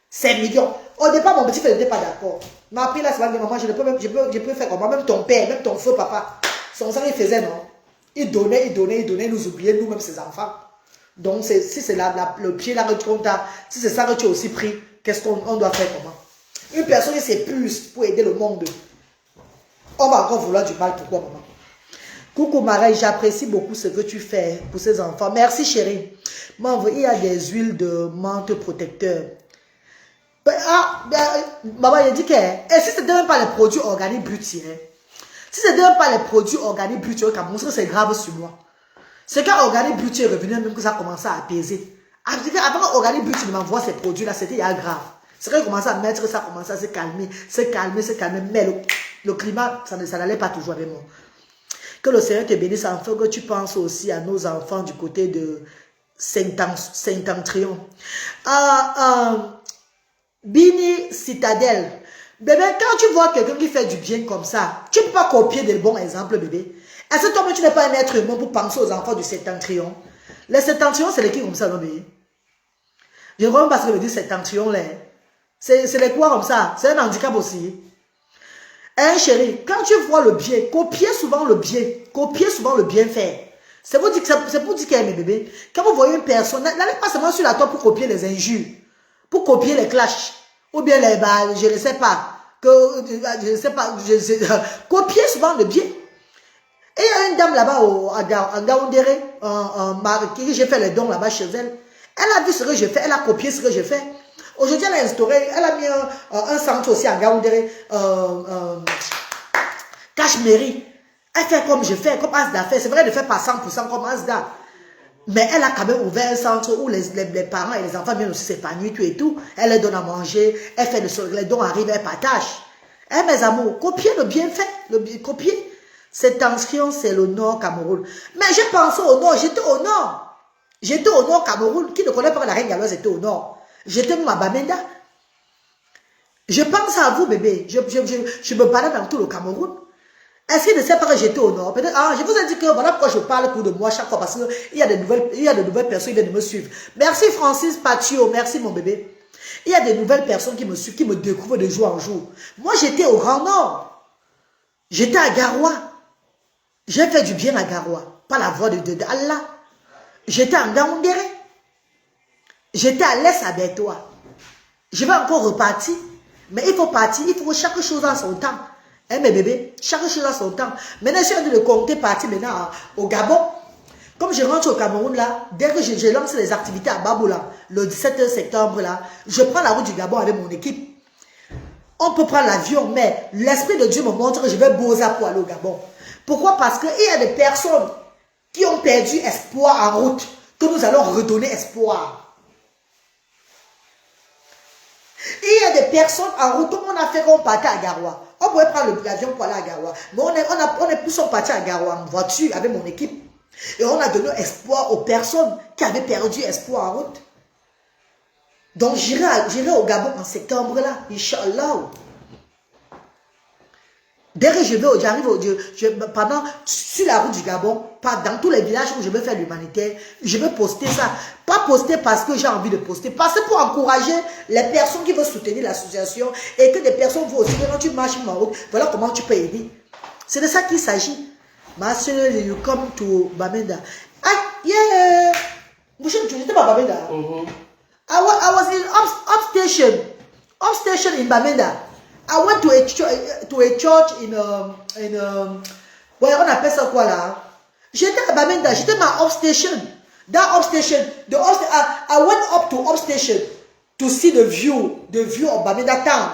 5 millions. Au départ, mon petit frère n'était pas d'accord. Il m'a appris là, c'est dit, maman, je peux faire comment? Même ton père, même ton feu papa. Son sang, il faisait, non? Il donnait, nous oubliait, nous-mêmes, ses enfants. Donc, si c'est le pied là que tu as, si c'est ça que tu as aussi pris, qu'est-ce qu'on doit faire comment? Une personne qui s'épuise pour aider le monde. On va encore vouloir du mal, pourquoi, maman? Coucou Marie, j'apprécie beaucoup ce que tu fais pour ces enfants. Merci chérie. Maman, il y a des huiles de menthe protecteur. Maman, il dit que si ce n'était même pas les produits organiques bruts, si ce n'était même pas les produits organiques bruts, c'est grave sur moi. C'est quand organique brut est revenu, même que ça a commencé à apaiser. Avant organique brut ne m'envoie ces produits-là, c'était grave. C'est quand il commençait à mettre, ça a commencé à se calmer, mais le climat, ça n'allait pas toujours avec moi. Que le Seigneur te bénisse, enfin, que tu penses aussi à nos enfants du côté de Saint-Antrion. Bini Citadelle. Bébé, quand tu vois quelqu'un qui fait du bien comme ça, tu ne peux pas copier des bons exemples, bébé. Est-ce que toi, tu n'es pas un être humain pour penser aux enfants du Septentrion? Les Septentrions, c'est les qui comme ça, non, bébé? Je ne vois même pas ce que veut dire Septentrion, là. C'est les quoi comme ça? C'est un handicap aussi. Hein, chérie, quand tu vois le bien, copiez souvent le bien. Copiez souvent le bien fait. C'est pour dire qu'elle est bébé. Quand vous voyez une personne, n'allez pas seulement sur la toile pour copier les injures, pour copier les clashs, ou bien les balles, je ne sais pas. Copiez souvent le bien. Et il y a une dame là-bas en Gaoundéré, qui j'ai fait les dons là-bas chez elle. Elle a vu ce que je fais, elle a copié ce que je fais. Aujourd'hui, elle a instauré, elle a mis un centre aussi en Gaoundéré, Cachemairie. Elle fait comme je fais, comme Asda fait. C'est vrai, elle ne fait pas 100% comme Asda. Mais elle a quand même ouvert un centre où les parents et les enfants viennent aussi s'épanouir, tout et tout. Elle les donne à manger, elle fait les dons arrivent, elle partage. Eh mes amours, copiez le bienfait, copiez. Cette tension, c'est le Nord Cameroun. Mais j'ai pensé au Nord, j'étais au Nord. J'étais au Nord Cameroun. Qui ne connaît pas la reine galloise, j'étais au Nord. J'étais à Bamenda. Je pense à vous, bébé. Je me balade dans tout le Cameroun. Est-ce qu'il ne sait pas que j'étais au Nord? Peut-être, je vous ai dit que voilà pourquoi je parle pour de moi chaque fois. Parce qu'il y a de nouvelles personnes qui viennent de me suivre. Merci Francis Patio, merci mon bébé. Il y a des nouvelles personnes qui me suivent, qui me découvrent de jour en jour. Moi, j'étais au Grand Nord. J'étais à Garoua. J'ai fait du bien à Garoua. Par la voix de Allah. J'étais en Gaoundéré. J'étais à l'Est à Bertois. Je vais encore repartir. Mais il faut partir. Il faut que chaque chose a son temps. Hein, mes bébés? Chaque chose a son temps. Maintenant, je suis en train de compter partir maintenant au Gabon. Comme je rentre au Cameroun là, dès que je lance les activités à Baboula, le 17 septembre là, je prends la route du Gabon avec mon équipe. On peut prendre l'avion, mais l'Esprit de Dieu me montre que je vais Boza pour aller au Gabon. Pourquoi? Parce qu'il y a des personnes qui ont perdu espoir en route, que nous allons redonner espoir. Il y a des personnes en route, comme on a fait quand on partait à Garoua. On pouvait prendre l'avion pour aller à Garoua. Mais on est plus partis à Garoua en voiture avec mon équipe. Et on a donné espoir aux personnes qui avaient perdu espoir en route. Donc j'irai au Gabon en septembre là, Inch'Allah. Dès que j'arrive sur la route du Gabon, dans tous les villages où je veux faire l'humanitaire, je veux poster ça. Pas poster parce que j'ai envie de poster, parce que pour encourager les personnes qui veulent soutenir l'association et que des personnes vont aussi, quand tu marches en route, voilà comment tu peux aider. C'est de ça qu'il s'agit. Ma soeur, you come to Bamenda. Yeah! Tu n'étais pas à Bamenda? I was in upstation in Bamenda. I went to a church ouais, on appelle ça quoi là? J'étais à Bamenda, j'étais dans upstation. Dans upstation, I went up to upstation to see the view of Bamenda town.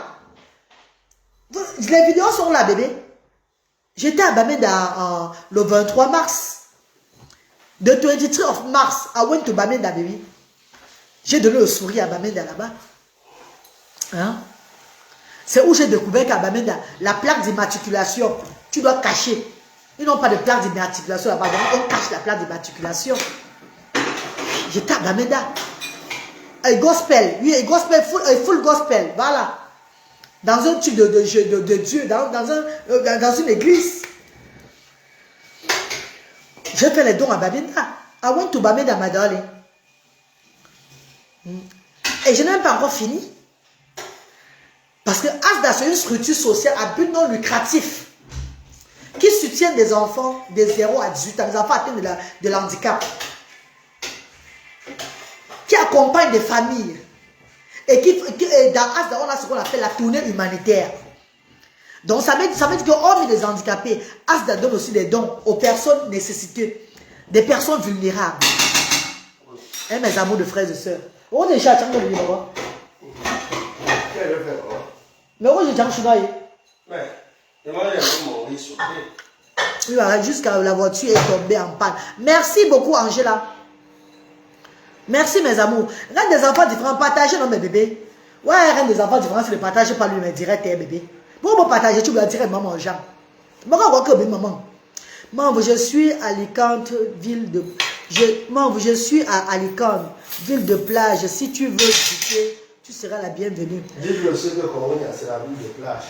Les vidéos sont là, bébé. J'étais à Bamenda le 23 mars. The 23 of Mars, I went to Bamenda, baby. J'ai donné le sourire à Bamenda là-bas. Hein? C'est où j'ai découvert qu'à Bamenda, la plaque d'immatriculation, tu dois cacher. Ils n'ont pas de plaque d'immatriculation là-bas. On cache la plaque d'immatriculation. J'étais à Bamenda. Un gospel. Oui, un gospel, full gospel. Voilà. Dans un truc de Dieu. Dans une église. J'ai fait les dons à Bamenda. I went to Bamenda, my darling. Et je n'ai même pas encore fini. Parce que ASDA, c'est une structure sociale à but non lucratif qui soutient des enfants de 0 à 18 ans, des enfants atteints de l'handicap, qui accompagne des familles. Et dans ASDA, on a ce qu'on appelle la tournée humanitaire. Donc ça veut dire qu'hormis des handicapés, ASDA donne aussi des dons aux personnes nécessitées, des personnes vulnérables. Hein, mes amours de frères et sœurs. On est déjà à Tchango, le Liban. Mais où j'ai Tchango, oui, jusqu'à la voiture est tombée en panne. Merci beaucoup, Angela. Merci, mes amours. Reine des enfants différents, partagez, non, mes bébés. Ouais, reine des enfants différents, c'est ne partage pas lui, mais direct, bébé. Pour me partager, tu dois dire maman aux gens. Maman, maman, je suis à Alicante, ville de... je suis à Alicante, ville de plage. Si tu veux visiter, tu seras la bienvenue. Dis-le aussi que Coronia, c'est la ville de plage.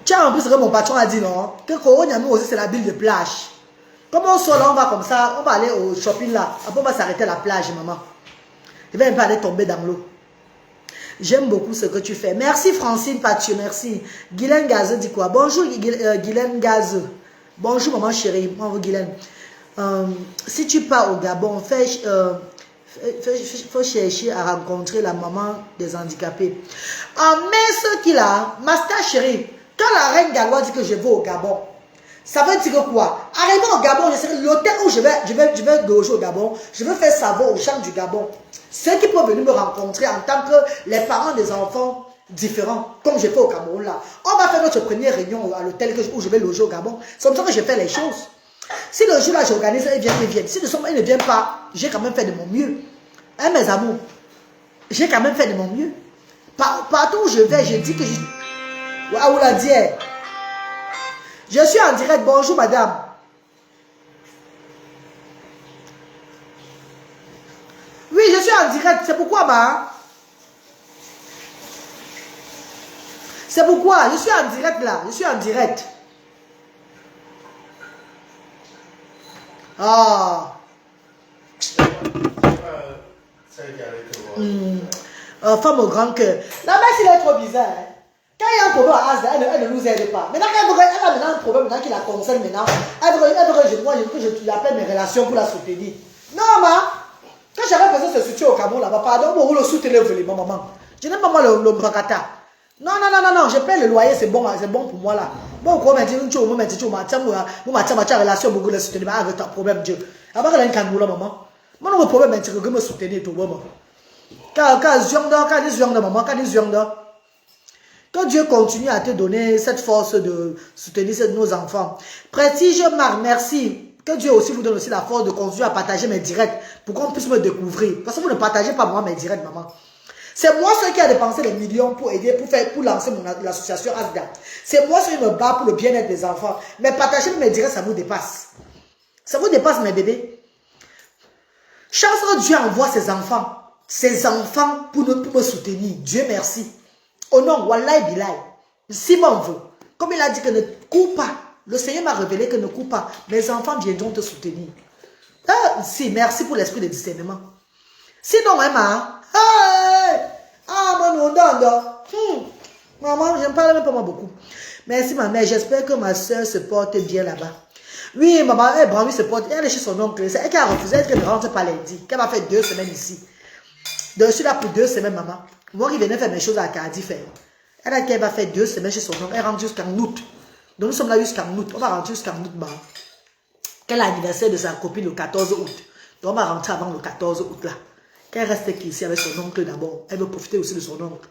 Tiens, en plus, mon patron a dit non, que Coronia aussi, c'est la ville de plage. Comme on sort là, on va comme ça, on va aller au shopping là. Après, on va s'arrêter à la plage, maman. Je vais un peu aller tomber dans l'eau. J'aime beaucoup ce que tu fais. Merci Francine Pathieu, merci. Guylaine Gazeux dit quoi? Bonjour Guylaine Gazeux. Bonjour maman chérie. Bonjour Guylaine. Si tu pars au Gabon, faut chercher à rencontrer la maman des handicapés. Mais ce qu'il a, Master chérie, quand la reine Galois dit que je vais au Gabon, ça veut dire quoi? Arrivant au Gabon, je sais l'hôtel où je vais loger au Gabon, je veux faire savoir aux gens du Gabon. Ceux qui peuvent venir me rencontrer en tant que les parents des enfants différents, comme je fais au Cameroun là. On va faire notre première réunion à l'hôtel où je vais loger au Gabon. C'est comme ça que je fais les choses. Si le jour là j'organise, ils viennent. Si ils ne viennent pas, j'ai quand même fait de mon mieux. Hein, mes amours? J'ai quand même fait de mon mieux. Partout où je vais, je dis que je... Waouh, la dière. Je suis en direct. Bonjour, madame. Oui, je suis en direct. C'est pourquoi, ma? C'est pourquoi? Je suis en direct, là. Je suis en direct. Ah. Femme au grand cœur. La messe, il est trop bizarre. Hein? Quand il y a un problème à Asda, elle ne nous aide pas. Maintenant, elle a maintenant un problème qui la concerne maintenant. Elle veut que je l'appelle mes relations pour la soutenir. Non, ma. Quand j'avais besoin de se soutenir au Cameroun là-bas, pardon, vous le soutenez, vous voulez, maman. Je n'aime pas moi le bracata. Non, je paie le loyer, c'est bon pour moi là. Bon, comment dire, tu me dis, tu m'as relation, beaucoup de soutenir, avec ton problème, Dieu. Avant qu'elle ait un canou là, maman. Moi, non, le problème, c'est que me soutenir tout, maman. Quand que Dieu continue à te donner cette force de soutenir nos enfants. Prestige Marc, merci. Que Dieu aussi vous donne aussi la force de continuer à partager mes directs pour qu'on puisse me découvrir. Parce que vous ne partagez pas moi mes directs, maman. C'est moi celui qui a dépensé les millions pour aider, pour lancer l'association ASDA. C'est moi celui qui me bat pour le bien-être des enfants. Mais partager mes directs, ça vous dépasse. Ça vous dépasse, mes bébés. Chance que Dieu envoie ses enfants pour me soutenir. Dieu merci. Oh non, wallahi bilay. Si mon veut, comme il a dit que ne cours pas, le Seigneur m'a révélé que ne cours pas, mes enfants viendront te soutenir. Si, merci pour l'esprit de discernement. Sinon, Emma, maman, je ne parle même pas moi beaucoup. Merci, ma mère, j'espère que ma soeur se porte bien là-bas. Oui, maman, Brandy se porte, elle est chez son oncle, c'est elle qui a refusé, elle ne rentre pas lundi, qu'elle va faire 2 semaines ici. Donc, je suis là pour 2 semaines, maman. Moi qui venais faire mes choses à Cardiff, elle a dit qu'elle va faire 2 semaines chez son oncle, elle rentre jusqu'en août. Donc, nous sommes là jusqu'en août, on va rentrer jusqu'en août, maman. Quel l'anniversaire de sa copine le 14 août. Donc, on va rentrer avant le 14 août là. Qu'elle reste ici avec son oncle d'abord. Elle veut profiter aussi de son oncle.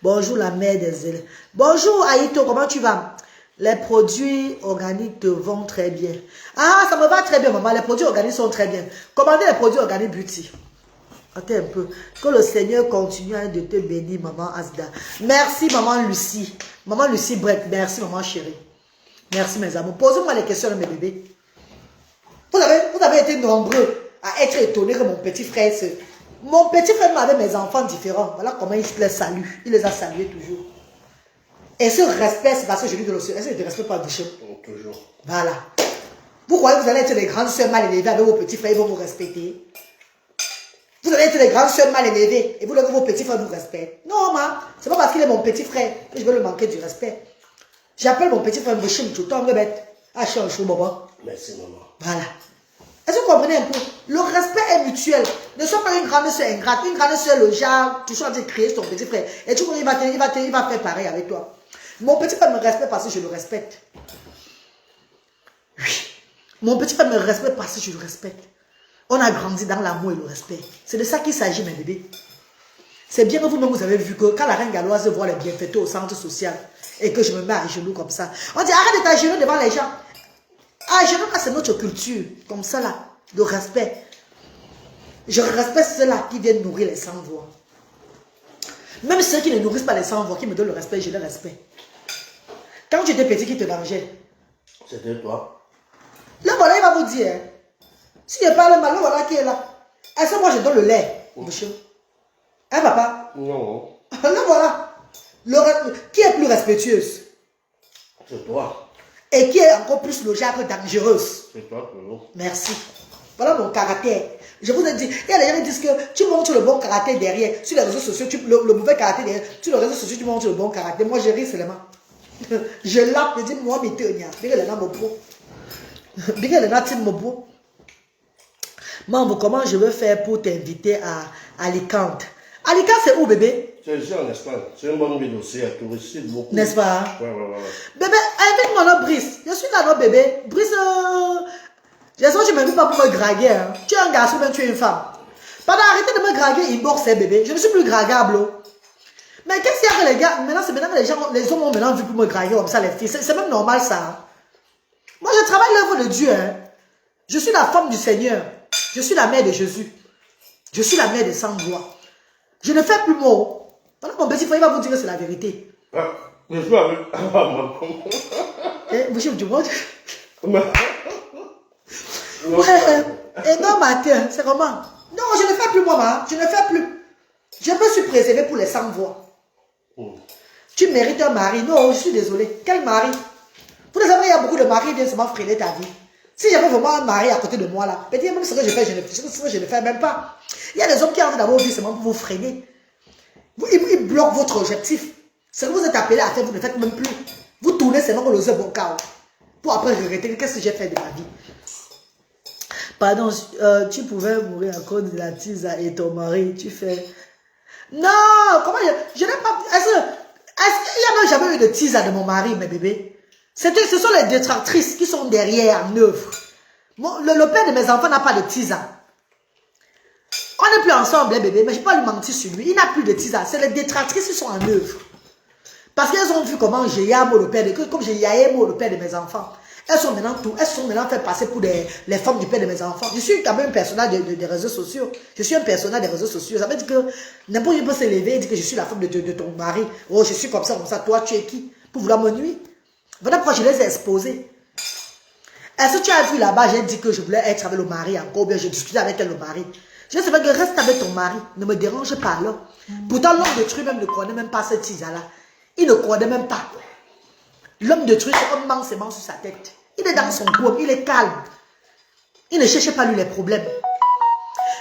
Bonjour la mère des élèves. Bonjour Aïto, comment tu vas? Les produits organiques te vont très bien. Ah, ça me va très bien, maman. Les produits organiques sont très bien. Commandez les produits organiques beauty. Attends un peu. Que le Seigneur continue de te bénir, maman Asda. Merci, maman Lucie. Maman Lucie Brett. Merci, maman chérie. Merci, mes amours. Posez-moi les questions de mes bébés. Vous avez été nombreux à être étonnés que mon petit frère Mon petit frère avait mes enfants différents. Voilà comment il les salue. Il les a salués toujours. Et ce respect, c'est parce que je lui donne le Seigneur. Est-ce qu'il ne te respecte pas du chef? Toujours. Voilà. Vous croyez que vous allez être des grandes soeurs mal élevées avec vos petits frères, ils vont vous respecter? Vous allez être des grandes soeurs mal élevées et vous voulez que vos petits frères vous respectent. Non, ma, c'est pas parce qu'il est mon petit frère que je veux le manquer du respect. J'appelle mon petit frère Mouchim Chouton Rebet. Ah, chou, chou, bobo. Merci, maman. Voilà. Est-ce que vous comprenez un peu? Le respect est mutuel. Ne sois pas une grande soeur ingrate. Une grande soeur, le genre, toujours en train de crier sur ton petit frère. Et tu vois, il va faire pareil avec toi. Mon petit frère me respecte parce que je le respecte. Oui. Mon petit frère me respecte parce que je le respecte. On a grandi dans l'amour et le respect. C'est de ça qu'il s'agit, mes bébés. C'est bien que vous-même, vous avez vu que quand la reine galloise voit les bienfaiteurs au centre social et que je me mets à genoux comme ça, on dit arrête de t'agenouiller devant les gens. Ah, genoux, c'est notre culture. Comme ça, là, de respect. Je respecte ceux-là qui viennent nourrir les sans-voix. Même ceux qui ne nourrissent pas les sans-voix, qui me donnent le respect, je les respecte. Quand tu étais petit, qui te vengeait? C'était toi. Là, voilà, il va vous dire. Si je parle mal, voilà qui est là. Est-ce que moi je donne le lait, monsieur? Hein, papa? Non. Là, voilà. Qui est plus respectueuse? C'est toi. Et qui est encore plus le genre dangereuse? C'est toi, toujours. Merci. Voilà mon caractère. Je vous ai dit, il y a des gens qui disent que tu montres le bon caractère derrière. Sur les réseaux sociaux, le mauvais caractère derrière. Sur les réseaux sociaux, tu montres le bon caractère. Moi, je ris seulement. Je lappe, je dis, moi, mais tu es Maman, comment je veux faire pour t'inviter à Alicante? Alicante, c'est où, bébé? C'est ici en Espagne. C'est une bonne ville aussi, à touristique beaucoup. N'est-ce pas? Ouais. Bébé, invite-moi là, Brice. Je suis là, non, bébé. Brice, j'espère que tu ne m'invites pas pour me draguer. Hein. Tu es un garçon, même tu es une femme. Pardon, arrêtez de me draguer inbox, bébé. Je ne suis plus draguable. Oh. Mais qu'est-ce qu'il y a que les gars, maintenant que les hommes ont maintenant vu pour me draguer comme ça, les filles. C'est même normal, ça. Hein. Moi, je travaille l'œuvre de Dieu. Hein. Je suis la femme du Seigneur. Je suis la mère de Jésus. Je suis la mère de sans-voix. Je ne fais plus mot. Pendant mon petit frère, il va vous dire que c'est la vérité. Ah, je suis avec maman. Monsieur, du monde. Ouais. Et non, matin, c'est comment? Non, je ne fais plus moi, ma. Je ne fais plus. Je me suis préservé pour les sans-voix. Tu mérites un mari. Non, je suis désolé. Quel mari? Vous le savez, il y a beaucoup de maris qui viennent seulement freiner ta vie. Si j'avais vraiment un mari à côté de moi là, peut-être même ce que je fais, je ne fais même pas. Il y a des hommes qui entrent dans vos vies seulement pour vous freiner. Ils bloquent votre objectif. Ce que vous êtes appelé à faire, vous ne faites même plus. Vous tournez seulement le bon chaos. Pour après regretter qu'est-ce que j'ai fait de ma vie. Pardon, tu pouvais mourir à cause de la tisa et ton mari, tu fais... Non, comment je n'ai pas... Est-ce qu'il n'y a même jamais eu de tisa de mon mari, mes bébés? Ce sont les détractrices qui sont derrière en œuvre. Le père de mes enfants n'a pas de tisa. On n'est plus ensemble, hein, bébé, mais je ne vais pas lui mentir sur lui. Il n'a plus de tisa. C'est les détractrices qui sont en œuvre. Parce qu'elles ont vu comment j'ai Yamo, le père comme j'ai Yaemo, le père de mes enfants. Elles sont maintenant fait passer pour les femmes du père de mes enfants. Je suis quand même un personnage des réseaux sociaux. Je suis un personnage des réseaux sociaux. Ça veut dire que n'importe qui peut se lever et dire que je suis la femme de ton mari. Oh, je suis comme ça. Toi, tu es qui? Pour vouloir me nuire. Voilà pourquoi je les ai exposés. Est-ce que tu as vu là-bas, j'ai dit que je voulais être avec le mari encore, bien je discutais avec elle, le mari. Je sais pas que reste avec ton mari, ne me dérange pas là. Pourtant, l'homme de truc même ne connaît même pas cette tisa-là. Il ne connaît même pas. L'homme de truc, c'est comme manque ses mains sur sa tête. Il est dans son coin, il est calme. Il ne cherche pas lui les problèmes.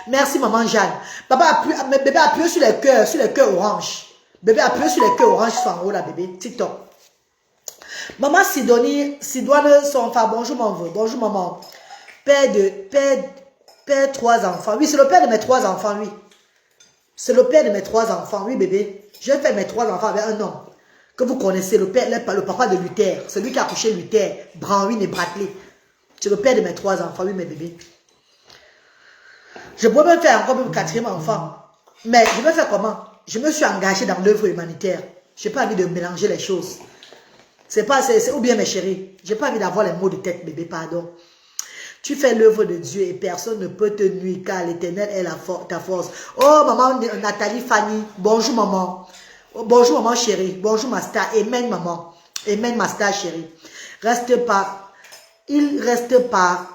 Merci maman Jeanne. Papa, bébé appuie sur les cœurs orange. Bébé appuie sur les cœurs orange qui sont en haut là, bébé. TikTok. Maman Sidoine, son frère, bonjour maman, bonjour maman. Père 3 enfants. Oui, c'est le père de mes 3 enfants, oui. C'est le père de mes 3 enfants, oui bébé. Je fais mes 3 enfants avec un homme que vous connaissez, le papa de Luther, celui qui a accouché Luther, Branwyn et Bradley. C'est le père de mes 3 enfants, oui mes bébés. Je pourrais même faire encore un 4e enfant. Mais je vais faire comment? Je me suis engagée dans l'œuvre humanitaire. Je n'ai pas envie de mélanger les choses. Ou bien mes chéris, j'ai pas envie d'avoir les mots de tête, bébé, pardon. Tu fais l'œuvre de Dieu et personne ne peut te nuire car l'Éternel est ta force. Oh, maman Nathalie Fanny, bonjour maman. Bonjour maman chérie, bonjour ma star, amen maman. Amen ma star chérie. Ils restent pas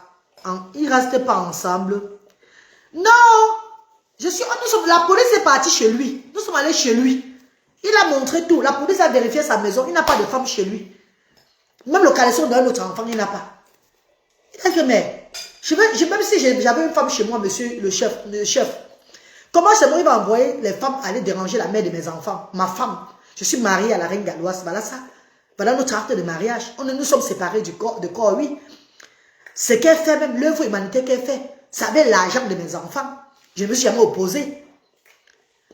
ensemble. Non, la police est partie chez lui. Nous sommes allés chez lui. Il a montré tout. La police a vérifié sa maison. Il n'a pas de femme chez lui. Même le caleçon d'un autre enfant, il n'a pas. Il a dit, mais, même si j'avais une femme chez moi, monsieur le chef, Comment c'est moi, il va envoyer les femmes aller déranger la mère de mes enfants? Ma femme, je suis mariée à la reine galloise, voilà ça. Voilà notre acte de mariage. Nous sommes séparés de corps, oui. Ce qu'elle fait, même l'œuvre humanitaire qu'elle fait, ça avait l'argent de mes enfants. Je ne me suis jamais opposé.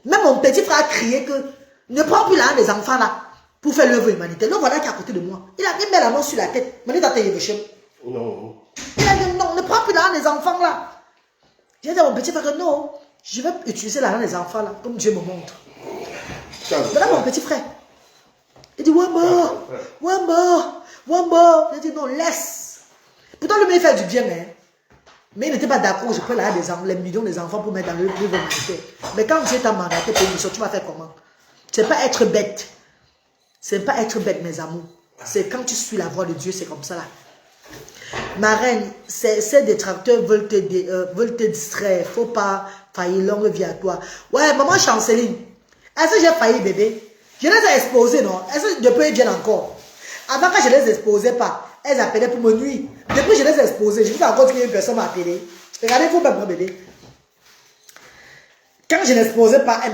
Même mon petit frère a crié que ne prends plus l'argent des enfants là pour faire l'œuvre humanitaire. Donc voilà qui est à côté de moi. Il a mis la main sur la tête. Il a dit non, ne prends plus l'argent des enfants là. J'ai dit à mon petit frère que non, je vais utiliser l'argent des enfants là, comme Dieu me montre. Voilà mon petit frère. Il dit Wamba, Wamba, Wamba. J'ai dit non, laisse. Pourtant le mec fait du bien, hein. Mais il n'était pas d'accord, je prends les millions des enfants pour mettre dans le livre humanitaire. Mais quand Dieu t'a mandaté pour une mission, tu vas faire comment? C'est pas être bête. C'est pas être bête, mes amours. C'est quand tu suis la voix de Dieu, c'est comme ça là. Ma reine, ces détracteurs veulent te distraire. Faut pas faillir, longue vie à toi. Ouais, maman Chanceline, est-ce que j'ai failli, bébé? Je les ai exposés, non? Est-ce que depuis ils viennent encore? Avant, quand je les exposais pas, elles appelaient pour me nuire. Depuis, je les ai exposés. Je vous encore qu'il y a une personne m'a appelé. Regardez-vous même, mon bébé. Quand je n'exposais pas, elle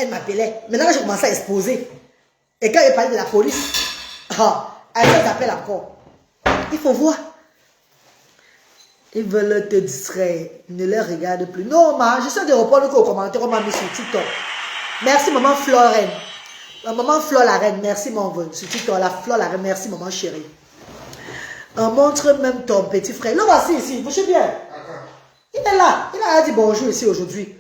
m'appelait. Maintenant, je commençais à exposer. Et quand elle parlait de la police, elle s'appelle encore. Il faut voir. Ils veulent te distraire. Ne les regarde plus. Non, ma, je sais de répondre aux commentaires qu'on m'a mis sur TikTok. Merci, maman Florène. Maman Flore la reine, merci mon vœu. Sur TikTok, la Flore la reine, merci maman chérie. On montre même ton petit frère. Le voici ici, vous savez bien. Il est là. Il a dit bonjour ici aujourd'hui.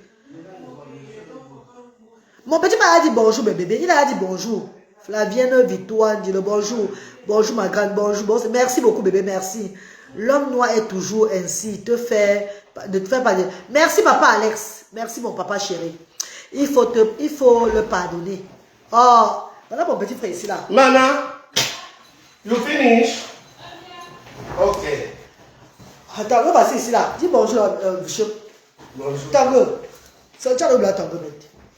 Mon petit frère a dit bonjour, mes bébés. Il a dit bonjour. Flavienne Victoire dit le bonjour. Bonjour ma grande, bonjour. Bonjour. Merci beaucoup, bébé, merci. L'homme noir est toujours ainsi. De te faire pardonner. Merci, papa Alex. Merci, mon papa chéri. Il faut le pardonner. Oh, voilà mon petit frère ici là. Mana, you finish? Ok. Attends, on va passer ici là. Dis bonjour, monsieur. Bonjour. Tango. C'est le blanc tango.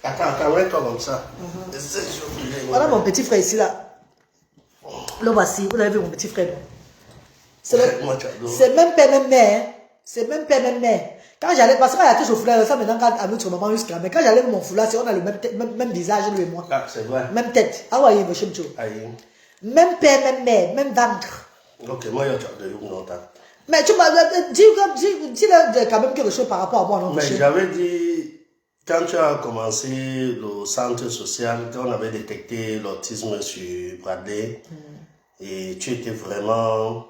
Attends, mets-toi comme ça. Voilà mon petit frère ici là. Là voici, vous avez vu mon petit frère. C'est même père, même mère. C'est même père, même mère. Quand j'allais, parce qu'il y a toujours foulard, ça maintenant quand à notre maman jusqu'à. Mais quand j'allais avec mon foulard, on a le même visage, lui et moi. Ah, c'est vrai. Même tête. Ah ouais, monsieur Mcho. Même père, même mère, même ventre. Ok, moi, je suis de longtemps. Mais tu m'as dit quand même quelque chose par rapport à moi, non? Mais j'avais dit, quand tu as commencé le centre social, quand on avait détecté l'autisme sur Bradley, et tu étais vraiment,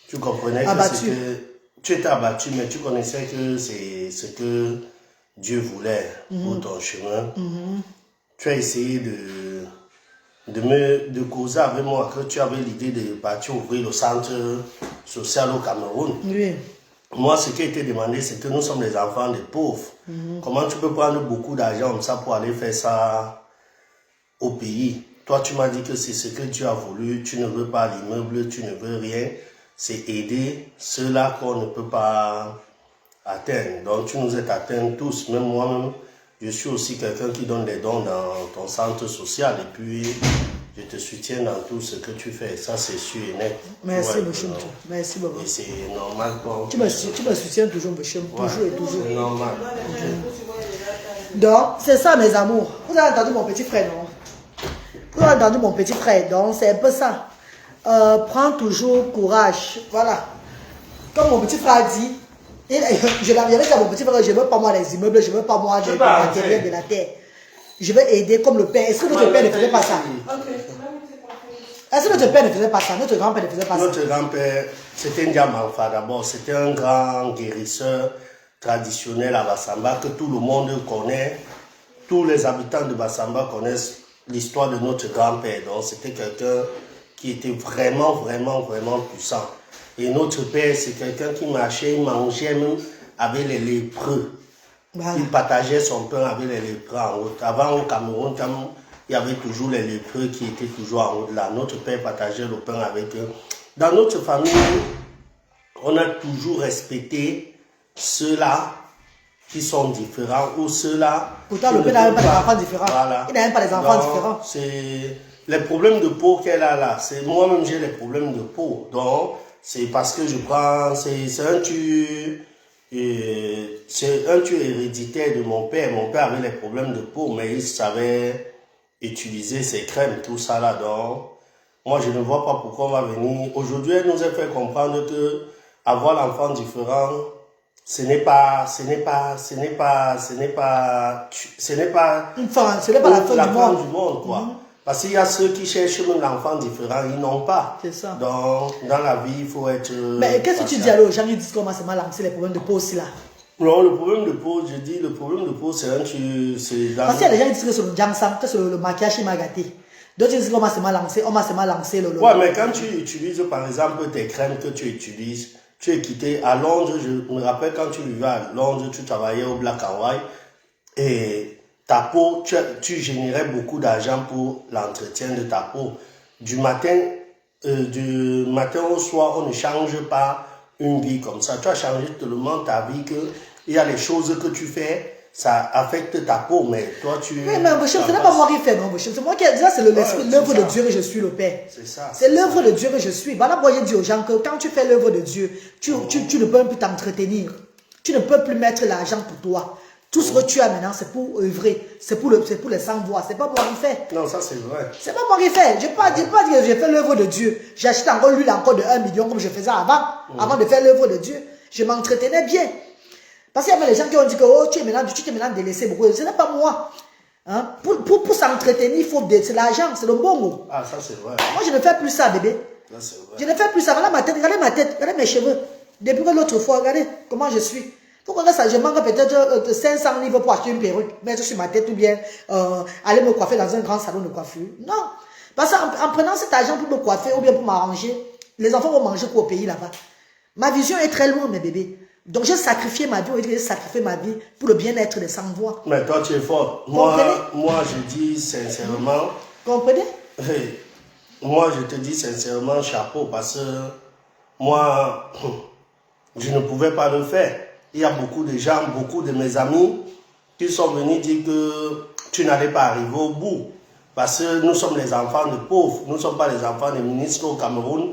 tu comprenais abattu. que tu étais abattu, mais tu connaissais que c'est ce que Dieu voulait pour ton chemin. Tu as essayé de causer avec moi que tu avais l'idée de partir ouvrir le centre social au Cameroun. Oui. Moi, ce qui a été demandé, c'est que nous sommes des enfants des pauvres. Comment tu peux prendre beaucoup d'argent comme ça pour aller faire ça au pays? Toi, tu m'as dit que c'est ce que Dieu a voulu. Tu ne veux pas l'immeuble, tu ne veux rien. C'est aider ceux-là qu'on ne peut pas atteindre. Donc, tu nous as atteints tous. Même moi-même, je suis aussi quelqu'un qui donne des dons dans ton centre social. Et puis, je te soutiens dans tout ce que tu fais. Ça, c'est sûr et net. Merci, monsieur. Merci beaucoup. Et c'est normal. Tu me soutiens toujours, monsieur. Toujours et toujours. C'est normal. Donc, c'est ça, mes amours. Vous avez entendu mon petit frère, non? Vous avez entendu mon petit frère. Donc, c'est un peu ça. Prends toujours courage. Voilà. Comme mon petit frère a dit, je l'avais dit à mon petit frère, je ne veux pas moi les immeubles, je ne veux pas moi des matériels de la terre. Je veux aider comme le père. Est-ce que notre père ne faisait pas ça? Est-ce que notre père ne faisait pas ça? Notre grand-père ne faisait pas ça? Notre grand-père, c'était un Diamanfa d'abord. C'était un grand guérisseur traditionnel à Bassamba que tout le monde connaît. Tous les habitants de Bassamba connaissent l'histoire de notre grand-père. Donc c'était quelqu'un qui était vraiment, vraiment, vraiment puissant. Et notre père, c'est quelqu'un qui marchait, il mangeait même avec les lépreux. Voilà. Il partageait son pain avec les lépreux en route. Avant, au Cameroun, il y avait toujours les lépreux qui étaient toujours en route là. Notre père partageait le pain avec eux. Dans notre famille, on a toujours respecté ceux-là qui sont différents ou ceux-là... Pourtant, le père n'avait pas d'enfants différents. Voilà. Il n'avait pas des enfants différents. C'est les problèmes de peau qu'elle a là. Moi-même, j'ai les problèmes de peau. Donc, c'est parce que je prends... C'est un c'est un truc héréditaire de mon père. Mon père avait les problèmes de peau, mais il savait utiliser ses crèmes, tout ça là. Donc, moi, je ne vois pas pourquoi on va venir. Aujourd'hui, elle nous a fait comprendre que avoir l'enfant différent, ce n'est pas Une fin, ce n'est pas la fin du monde. quoi. Parce qu'il y a ceux qui cherchent même l'enfant différent, ils n'ont pas. C'est ça. Donc, dans la vie, il faut être... Mais qu'est-ce que tu dis alors aux gens qui disent comment c'est mal lancé les problèmes de peau aussi là? Non, le problème de peau, je dis, le problème de peau, c'est un truc... Parce qu'il y a des gens qui disent que c'est le jangsam, que c'est le maquillage qui m'a gâté. D'autres disent comment c'est mal lancé, c'est mal lancé. Ouais, mais quand tu utilises, par exemple, tes crèmes que tu utilises, tu es quitté à Londres, je me rappelle quand tu vivais à Londres, tu travaillais au Black and White, et ta peau, tu générais beaucoup d'argent pour l'entretien de ta peau. Du matin au soir, on ne change pas une vie comme ça. Tu as changé tellement ta vie qu'il y a les choses que tu fais, ça affecte ta peau, mais toi tu... Oui, mais ce n'est pas moi qui fais, non, c'est moi qui... Ça, c'est l'œuvre de Dieu que je suis, le Père. C'est ça. C'est l'œuvre de Dieu que je suis. Voilà pourquoi je dis aux gens que quand tu fais l'œuvre de Dieu, tu ne peux plus t'entretenir. Tu ne peux plus mettre l'argent pour toi. Tout ce que tu as maintenant, c'est pour œuvrer. C'est pour les sans-voix. C'est pas moi qui fais. Non, ça c'est vrai. C'est pas moi qui fais. Je ne pas dire que j'ai fait l'œuvre de Dieu. J'ai acheté encore l'huile encore de 1 million comme je faisais avant de faire l'œuvre de Dieu. Je m'entretenais bien. Parce qu'il y a les gens qui ont dit que oh, tu t'es maintenant délaissé beaucoup. Ce n'est pas moi. Hein? Pour s'entretenir, il faut c'est l'argent, c'est le bon mot. Ah, ça c'est vrai. Moi, je ne fais plus ça, bébé. Ça, c'est vrai. Je ne fais plus ça. Voilà ma tête, regardez mes cheveux. Depuis que l'autre fois, regardez comment je suis. Pourquoi ça, je manque peut-être 500 livres pour acheter une perruque, mettre sur ma tête ou bien aller me coiffer dans un grand salon de coiffure. Non. Parce qu'en prenant cet argent pour me coiffer ou bien pour m'arranger, les enfants vont manger quoi au pays là-bas. Ma vision est très loin, mes bébés. Donc j'ai sacrifié ma vie, j'ai sacrifié ma vie pour le bien-être des sans-voix. Mais toi tu es fort. Moi je dis sincèrement. Comprenez? Moi je te dis sincèrement chapeau parce que moi je ne pouvais pas le faire. Il y a beaucoup de gens, beaucoup de mes amis qui sont venus dire que tu n'allais pas arriver au bout. Parce que nous sommes les enfants de pauvres, nous ne sommes pas les enfants des ministres au Cameroun.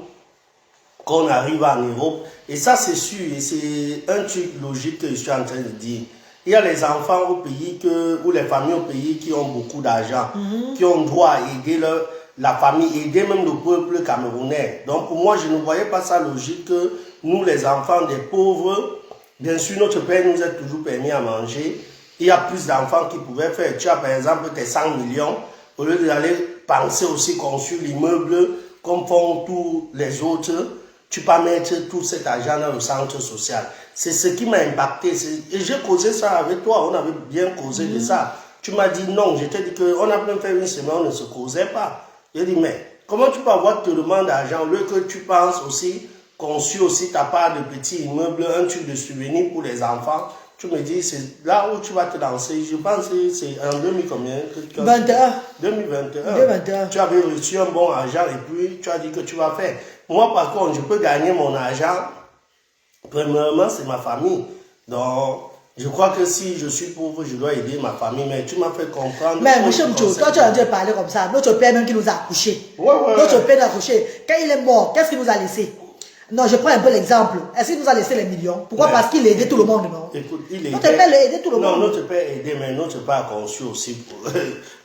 Qu'on arrive en Europe, et ça c'est sûr, et c'est un truc logique que je suis en train de dire. Il y a les enfants au pays, ou les familles au pays qui ont beaucoup d'argent, qui ont droit à aider la famille, aider même le peuple camerounais. Donc pour moi, je ne voyais pas ça logique que nous, les enfants des pauvres, bien sûr notre père nous a toujours permis à manger, il y a plus d'enfants qui pouvaient faire. Tu as par exemple tes 100 millions, au lieu d'aller penser aussi construire l'immeuble comme font tous les autres, tu peux mettre tout cet argent dans le centre social. C'est ce qui m'a impacté. Et j'ai causé ça avec toi. On avait bien causé de ça. Tu m'as dit non. Je t'ai dit qu'on a même fait une semaine, on ne se causait pas. J'ai dit, mais comment tu peux avoir tellement d'argent au lieu que tu penses aussi, conçu aussi ta part de petits immeubles, un truc de souvenir pour les enfants. Tu me dis, c'est là où tu vas te lancer. Je pense que c'est en 2000 combien? 21. 2021. Tu avais reçu un bon argent et puis tu as dit que tu vas faire. Moi, par contre, je peux gagner mon argent. Premièrement, c'est ma famille. Donc, je crois que si je suis pauvre, je dois aider ma famille. Mais tu m'as fait comprendre. Mais M. Mcho, toi, tu as dû parler comme ça. Notre père même qui nous a accouchés. Ouais. Notre père nous a accouchés. Quand il est mort, qu'est-ce qu'il nous a laissé? Non, je prends un peu l'exemple. Est-ce qu'il nous a laissé les millions? Pourquoi? Mais parce qu'il aidait tout le monde, non? Écoute, il aidait. Notre père aidait tout le monde. Non, notre père aidait, mais notre père a conçu aussi pour...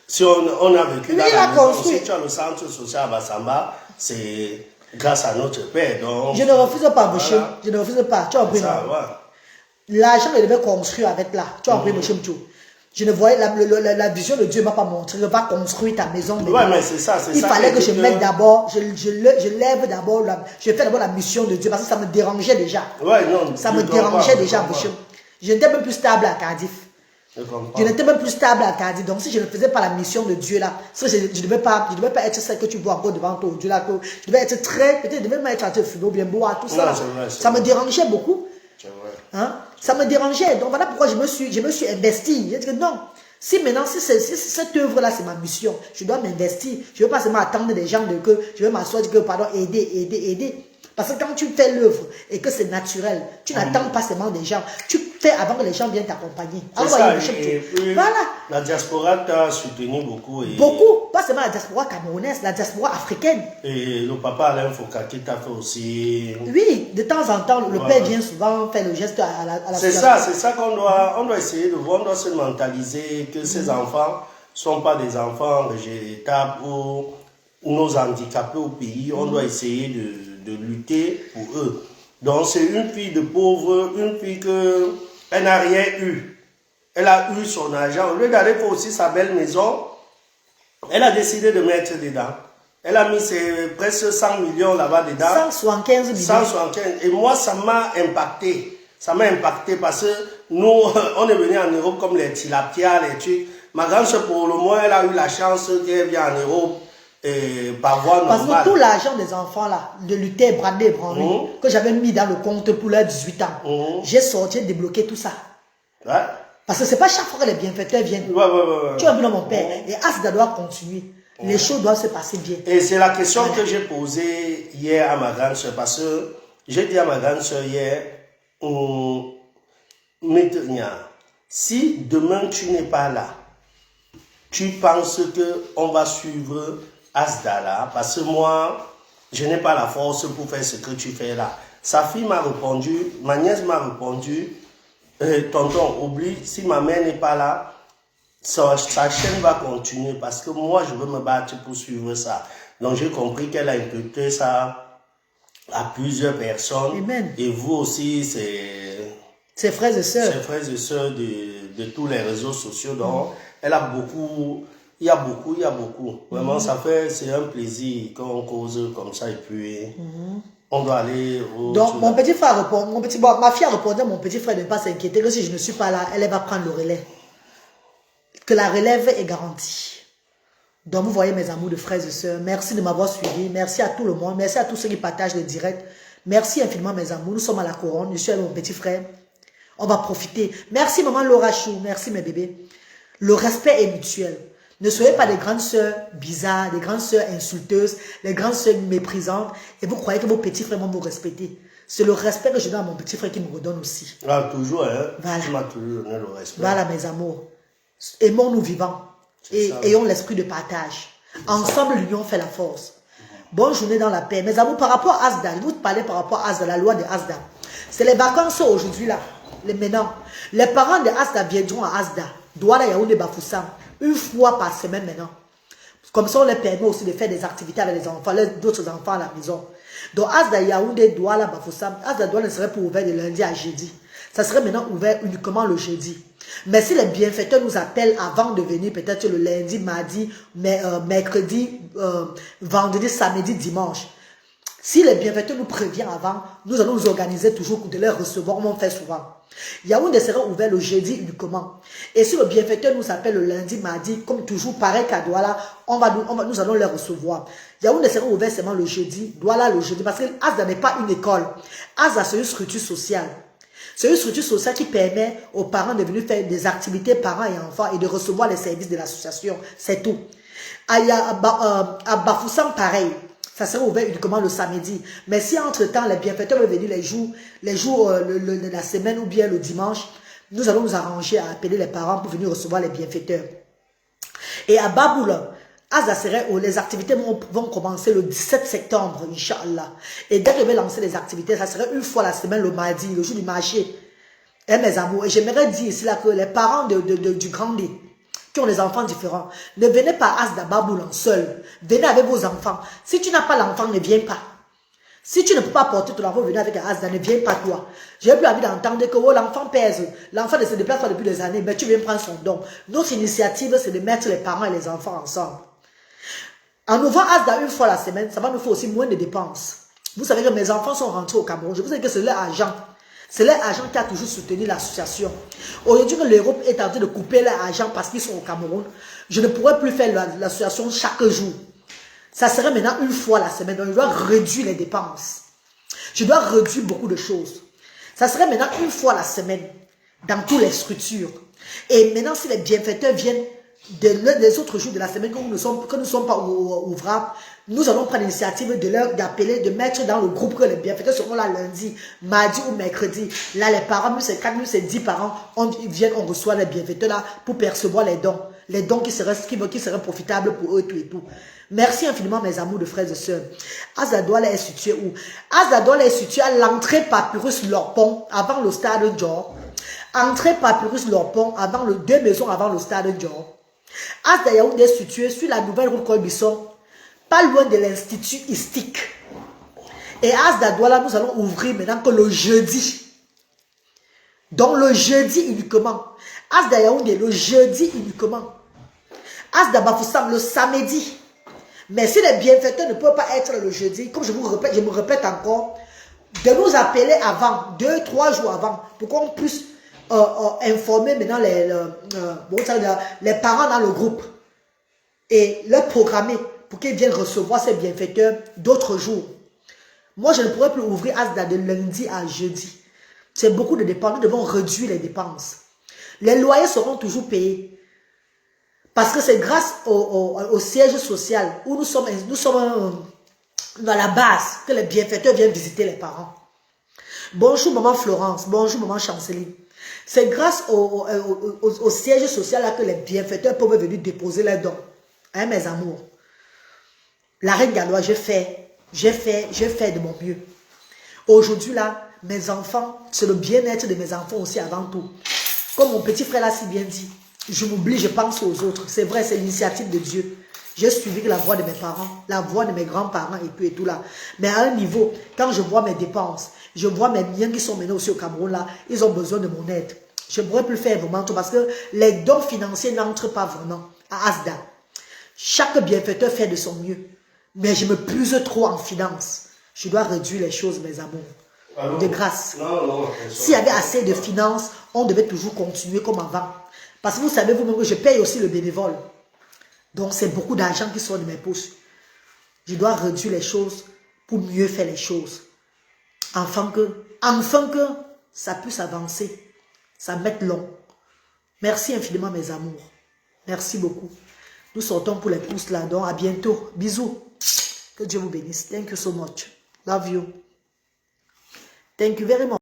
Si on a vécu dans la maison, si tu as le centre social à Bassamba, c'est grâce à notre père. Donc, je ne refuse pas, monsieur. Voilà. Je ne refuse pas. Tu as compris, non? L'argent, il devait construire avec là. Tu as compris, monsieur Mcho? Je ne voyais, la vision de Dieu ne m'a pas montré. Il va construire ta maison. Ouais, mais c'est ça, il fallait que je mette d'abord, je lève d'abord, je fais d'abord la mission de Dieu parce que ça me dérangeait déjà. Ouais, non. Ça me dérangeait déjà, monsieur. Je n'étais même plus stable à Cardiff. Je n'étais même plus stable à Cardiff. Donc si je ne faisais pas la mission de Dieu là, je ne devais pas être celle que tu vois encore devant ton Dieu là. Je devais être peut-être je devais même être en train de fumer ou bien boire, tout ça. Non, ça me dérangeait beaucoup. Hein? Ça me dérangeait. Donc voilà pourquoi je me suis investi. J'ai dit que non. Si maintenant, si cette œuvre-là, c'est ma mission, je dois m'investir. Je ne veux pas seulement attendre des gens que je vais m'asseoir, que pardon, aider. Parce que quand tu fais l'œuvre et que c'est naturel, tu n'attends pas seulement des gens. Tu fais avant que les gens viennent t'accompagner. C'est ça, et puis, voilà. La diaspora t'a soutenu beaucoup. Et, beaucoup, pas seulement la diaspora camerounaise, la diaspora africaine. Et le papa Alain Fokaki t'a fait aussi. Oui, de temps en temps, le père vient souvent faire le geste à la c'est ça qu'on doit essayer de voir, on doit se mentaliser que ces enfants ne sont pas des enfants rejetables ou nos handicapés au pays. On doit essayer de lutter pour eux. Donc c'est une fille de pauvre, une fille elle n'a rien eu. Elle a eu son argent. Au lieu d'aller pour aussi sa belle maison, elle a décidé de mettre dedans. Elle a mis presque 100 millions là-bas dedans. 175 millions. 175. Et moi, ça m'a impacté. Ça m'a impacté parce que nous, on est venu en Europe comme les tilapia, les trucs. Ma grande soeur, pour le moins, elle a eu la chance qu'elle vienne en Europe par voie normale. Parce que tout l'argent des enfants là, de lutter, brander, branler, que j'avais mis dans le compte pour leurs 18 ans, j'ai sorti, débloqué tout ça. Ouais. Parce que c'est pas chaque fois que les bienfaiteurs viennent. Ouais. Tu as vu mon père. Et Asda doit continuer. Les choses doivent se passer bien. Et c'est la question que j'ai posée hier à ma grande soeur. Parce que j'ai dit à ma grande soeur hier, si demain tu n'es pas là, tu penses qu'on va suivre Asda là? Parce que moi, je n'ai pas la force pour faire ce que tu fais là. Sa fille m'a répondu, ma nièce m'a répondu, tonton, oublie, si ma mère n'est pas là, sa chaîne va continuer parce que moi, je veux me battre pour suivre ça. Donc, j'ai compris qu'elle a imputé ça à plusieurs personnes. Amen. Et vous aussi, ses frères et sœurs. Ses frères et sœurs de tous les réseaux sociaux. Donc, elle a beaucoup, il y a beaucoup. Vraiment, c'est un plaisir qu'on cause comme ça et puis on doit aller au... Donc, mon petit frère répond, ma fille a répondu à mon petit frère de ne pas s'inquiéter que si je ne suis pas là, elle va prendre le relais. Que la relève est garantie. Donc, vous voyez mes amours de frères et sœurs, merci de m'avoir suivi, merci à tout le monde, merci à tous ceux qui partagent le direct, merci infiniment mes amours, nous sommes à la couronne, je suis avec mon petit frère, on va profiter. Merci maman Laura Chou, merci mes bébés. Le respect est mutuel. Ne soyez pas des grandes sœurs bizarres, des grandes sœurs insulteuses, des grandes sœurs méprisantes et vous croyez que vos petits frères vont vous respecter. C'est le respect que je donne à mon petit frère qui me redonne aussi. Ah, toujours, hein? Voilà. Tu m'as toujours donné le respect. Voilà mes amours. Aimons-nous vivants et ayons l'esprit de partage. Ensemble, l'union fait la force. Bonne journée dans la paix. Mes amours, par rapport à Asda, je vous parlais par rapport à Asda, la loi de Asda. C'est les vacances aujourd'hui là. Maintenant, les parents de Asda viendront à Asda, Douala Yaoundé Bafoussam, une fois par semaine maintenant. Comme ça, on les permet aussi de faire des activités avec les enfants, d'autres enfants à la maison. Donc, Asda Yaoundé, Douala Bafoussam, Asda Douala ne serait pas ouvert de lundi à jeudi. Ça serait maintenant ouvert uniquement le jeudi. Mais si les bienfaiteurs nous appellent avant de venir, peut-être le lundi, mardi, mercredi, vendredi, samedi, dimanche. Si les bienfaiteurs nous préviennent avant, nous allons nous organiser toujours pour de les recevoir, comme on fait souvent. Yaoundé sera ouvert le jeudi uniquement. Et si le bienfaiteur nous appelle le lundi, mardi, comme toujours, pareil qu'à Douala, nous allons les recevoir. Yaoundé sera ouvert seulement le jeudi, Douala le jeudi, parce que Asda n'est pas une école. Asda, c'est une structure sociale. C'est une structure sociale qui permet aux parents de venir faire des activités parents et enfants et de recevoir les services de l'association. C'est tout. À Bafoussam, pareil. Ça sera ouvert uniquement le samedi. Mais si entre-temps, les bienfaiteurs veulent venir les jours de la semaine ou bien le dimanche, nous allons nous arranger à appeler les parents pour venir recevoir les bienfaiteurs. Et à Baboula, les activités vont commencer le 17 septembre, Inch'Allah. Et dès que je vais lancer les activités, ça serait une fois la semaine, le mardi, le jour du marché. Et mes amours, et j'aimerais dire ici là que les parents du Grandi, qui ont des enfants différents, ne venez pas à Asda Baboulan seul. Venez avec vos enfants. Si tu n'as pas l'enfant, ne viens pas. Si tu ne peux pas porter ton enfant, venez avec Asda, ne viens pas toi. J'ai plus envie d'entendre que l'enfant pèse. L'enfant ne se déplace pas depuis des années, mais tu viens prendre son don. Notre initiative, c'est de mettre les parents et les enfants ensemble. En ouvrant Asda une fois la semaine, ça va nous faire aussi moins de dépenses. Vous savez que mes enfants sont rentrés au Cameroun. Je vous dis que c'est leur argent. C'est leur argent qui a toujours soutenu l'association. Aujourd'hui que l'Europe est en train de couper leur argent parce qu'ils sont au Cameroun, je ne pourrais plus faire l'association chaque jour. Ça serait maintenant une fois la semaine. Donc je dois réduire les dépenses. Je dois réduire beaucoup de choses. Ça serait maintenant une fois la semaine dans toutes les structures. Et maintenant si les bienfaiteurs viennent des autres jours de la semaine que nous ne sommes pas ouvrables, nous allons prendre l'initiative d'appeler, de mettre dans le groupe que les bienfaiteurs seront là lundi, mardi ou mercredi. Là, les parents, nous c'est 4, nous c'est 10 parents, ils viennent, on reçoit les bienfaiteurs là pour percevoir les dons. Les dons qui seraient profitables pour eux, tout et tout. Merci infiniment, mes amours de frères et sœurs. Azadoula est situé où? Azadoula est situé à l'entrée Papyrus Lorpon, avant le stade Dior. Entrée Papyrus Lorpon, avant 2 maisons avant le stade Dior. Asda Yaoundé est situé sur la nouvelle route Colbisson, pas loin de l'institut Istique. Et Asda Douala, nous allons ouvrir maintenant que le jeudi. Donc le jeudi uniquement. Asda Yaoundé, le jeudi uniquement. Asda Bafoussam, le samedi. Mais si les bienfaiteurs ne peuvent pas être le jeudi, comme je me répète encore, de nous appeler avant, 2-3 jours avant, pour qu'on puisse informer maintenant les parents dans le groupe et leur programmer pour qu'ils viennent recevoir ces bienfaiteurs d'autres jours. Moi, je ne pourrais plus ouvrir Asda de lundi à jeudi. C'est beaucoup de dépenses. Nous devons réduire les dépenses. Les loyers seront toujours payés. Parce que c'est grâce au siège social où nous sommes dans la base que les bienfaiteurs viennent visiter les parents. Bonjour maman Florence, bonjour maman Chanceline. C'est grâce au siège social là que les bienfaiteurs peuvent venir déposer leurs dons. Hein, mes amours. La reine Gallois, j'ai fait de mon mieux. Aujourd'hui là, mes enfants, c'est le bien-être de mes enfants aussi avant tout. Comme mon petit frère l'a si bien dit. Je m'oublie, je pense aux autres. C'est vrai, c'est l'initiative de Dieu. J'ai suivi la voix de mes parents, la voix de mes grands-parents et tout là. Mais à un niveau, quand je vois mes dépenses, je vois mes miens qui sont menés aussi au Cameroun là, ils ont besoin de mon aide. Je ne pourrais plus faire vraiment tout parce que les dons financiers n'entrent pas vraiment à Asda. Chaque bienfaiteur fait de son mieux. Mais je me puise trop en finance. Je dois réduire les choses, mes amours. De grâce. S'il y avait assez de finances, on devait toujours continuer comme avant. Parce que vous savez vous-même que je paye aussi le bénévole. Donc c'est beaucoup d'argent qui sort de mes poches. Je dois réduire les choses pour mieux faire les choses. Enfin que ça puisse avancer. Ça mette long. Merci infiniment mes amours. Merci beaucoup. Nous sortons pour les pouces là. Donc à bientôt. Bisous. Que Dieu vous bénisse. Thank you so much. Love you. Thank you very much.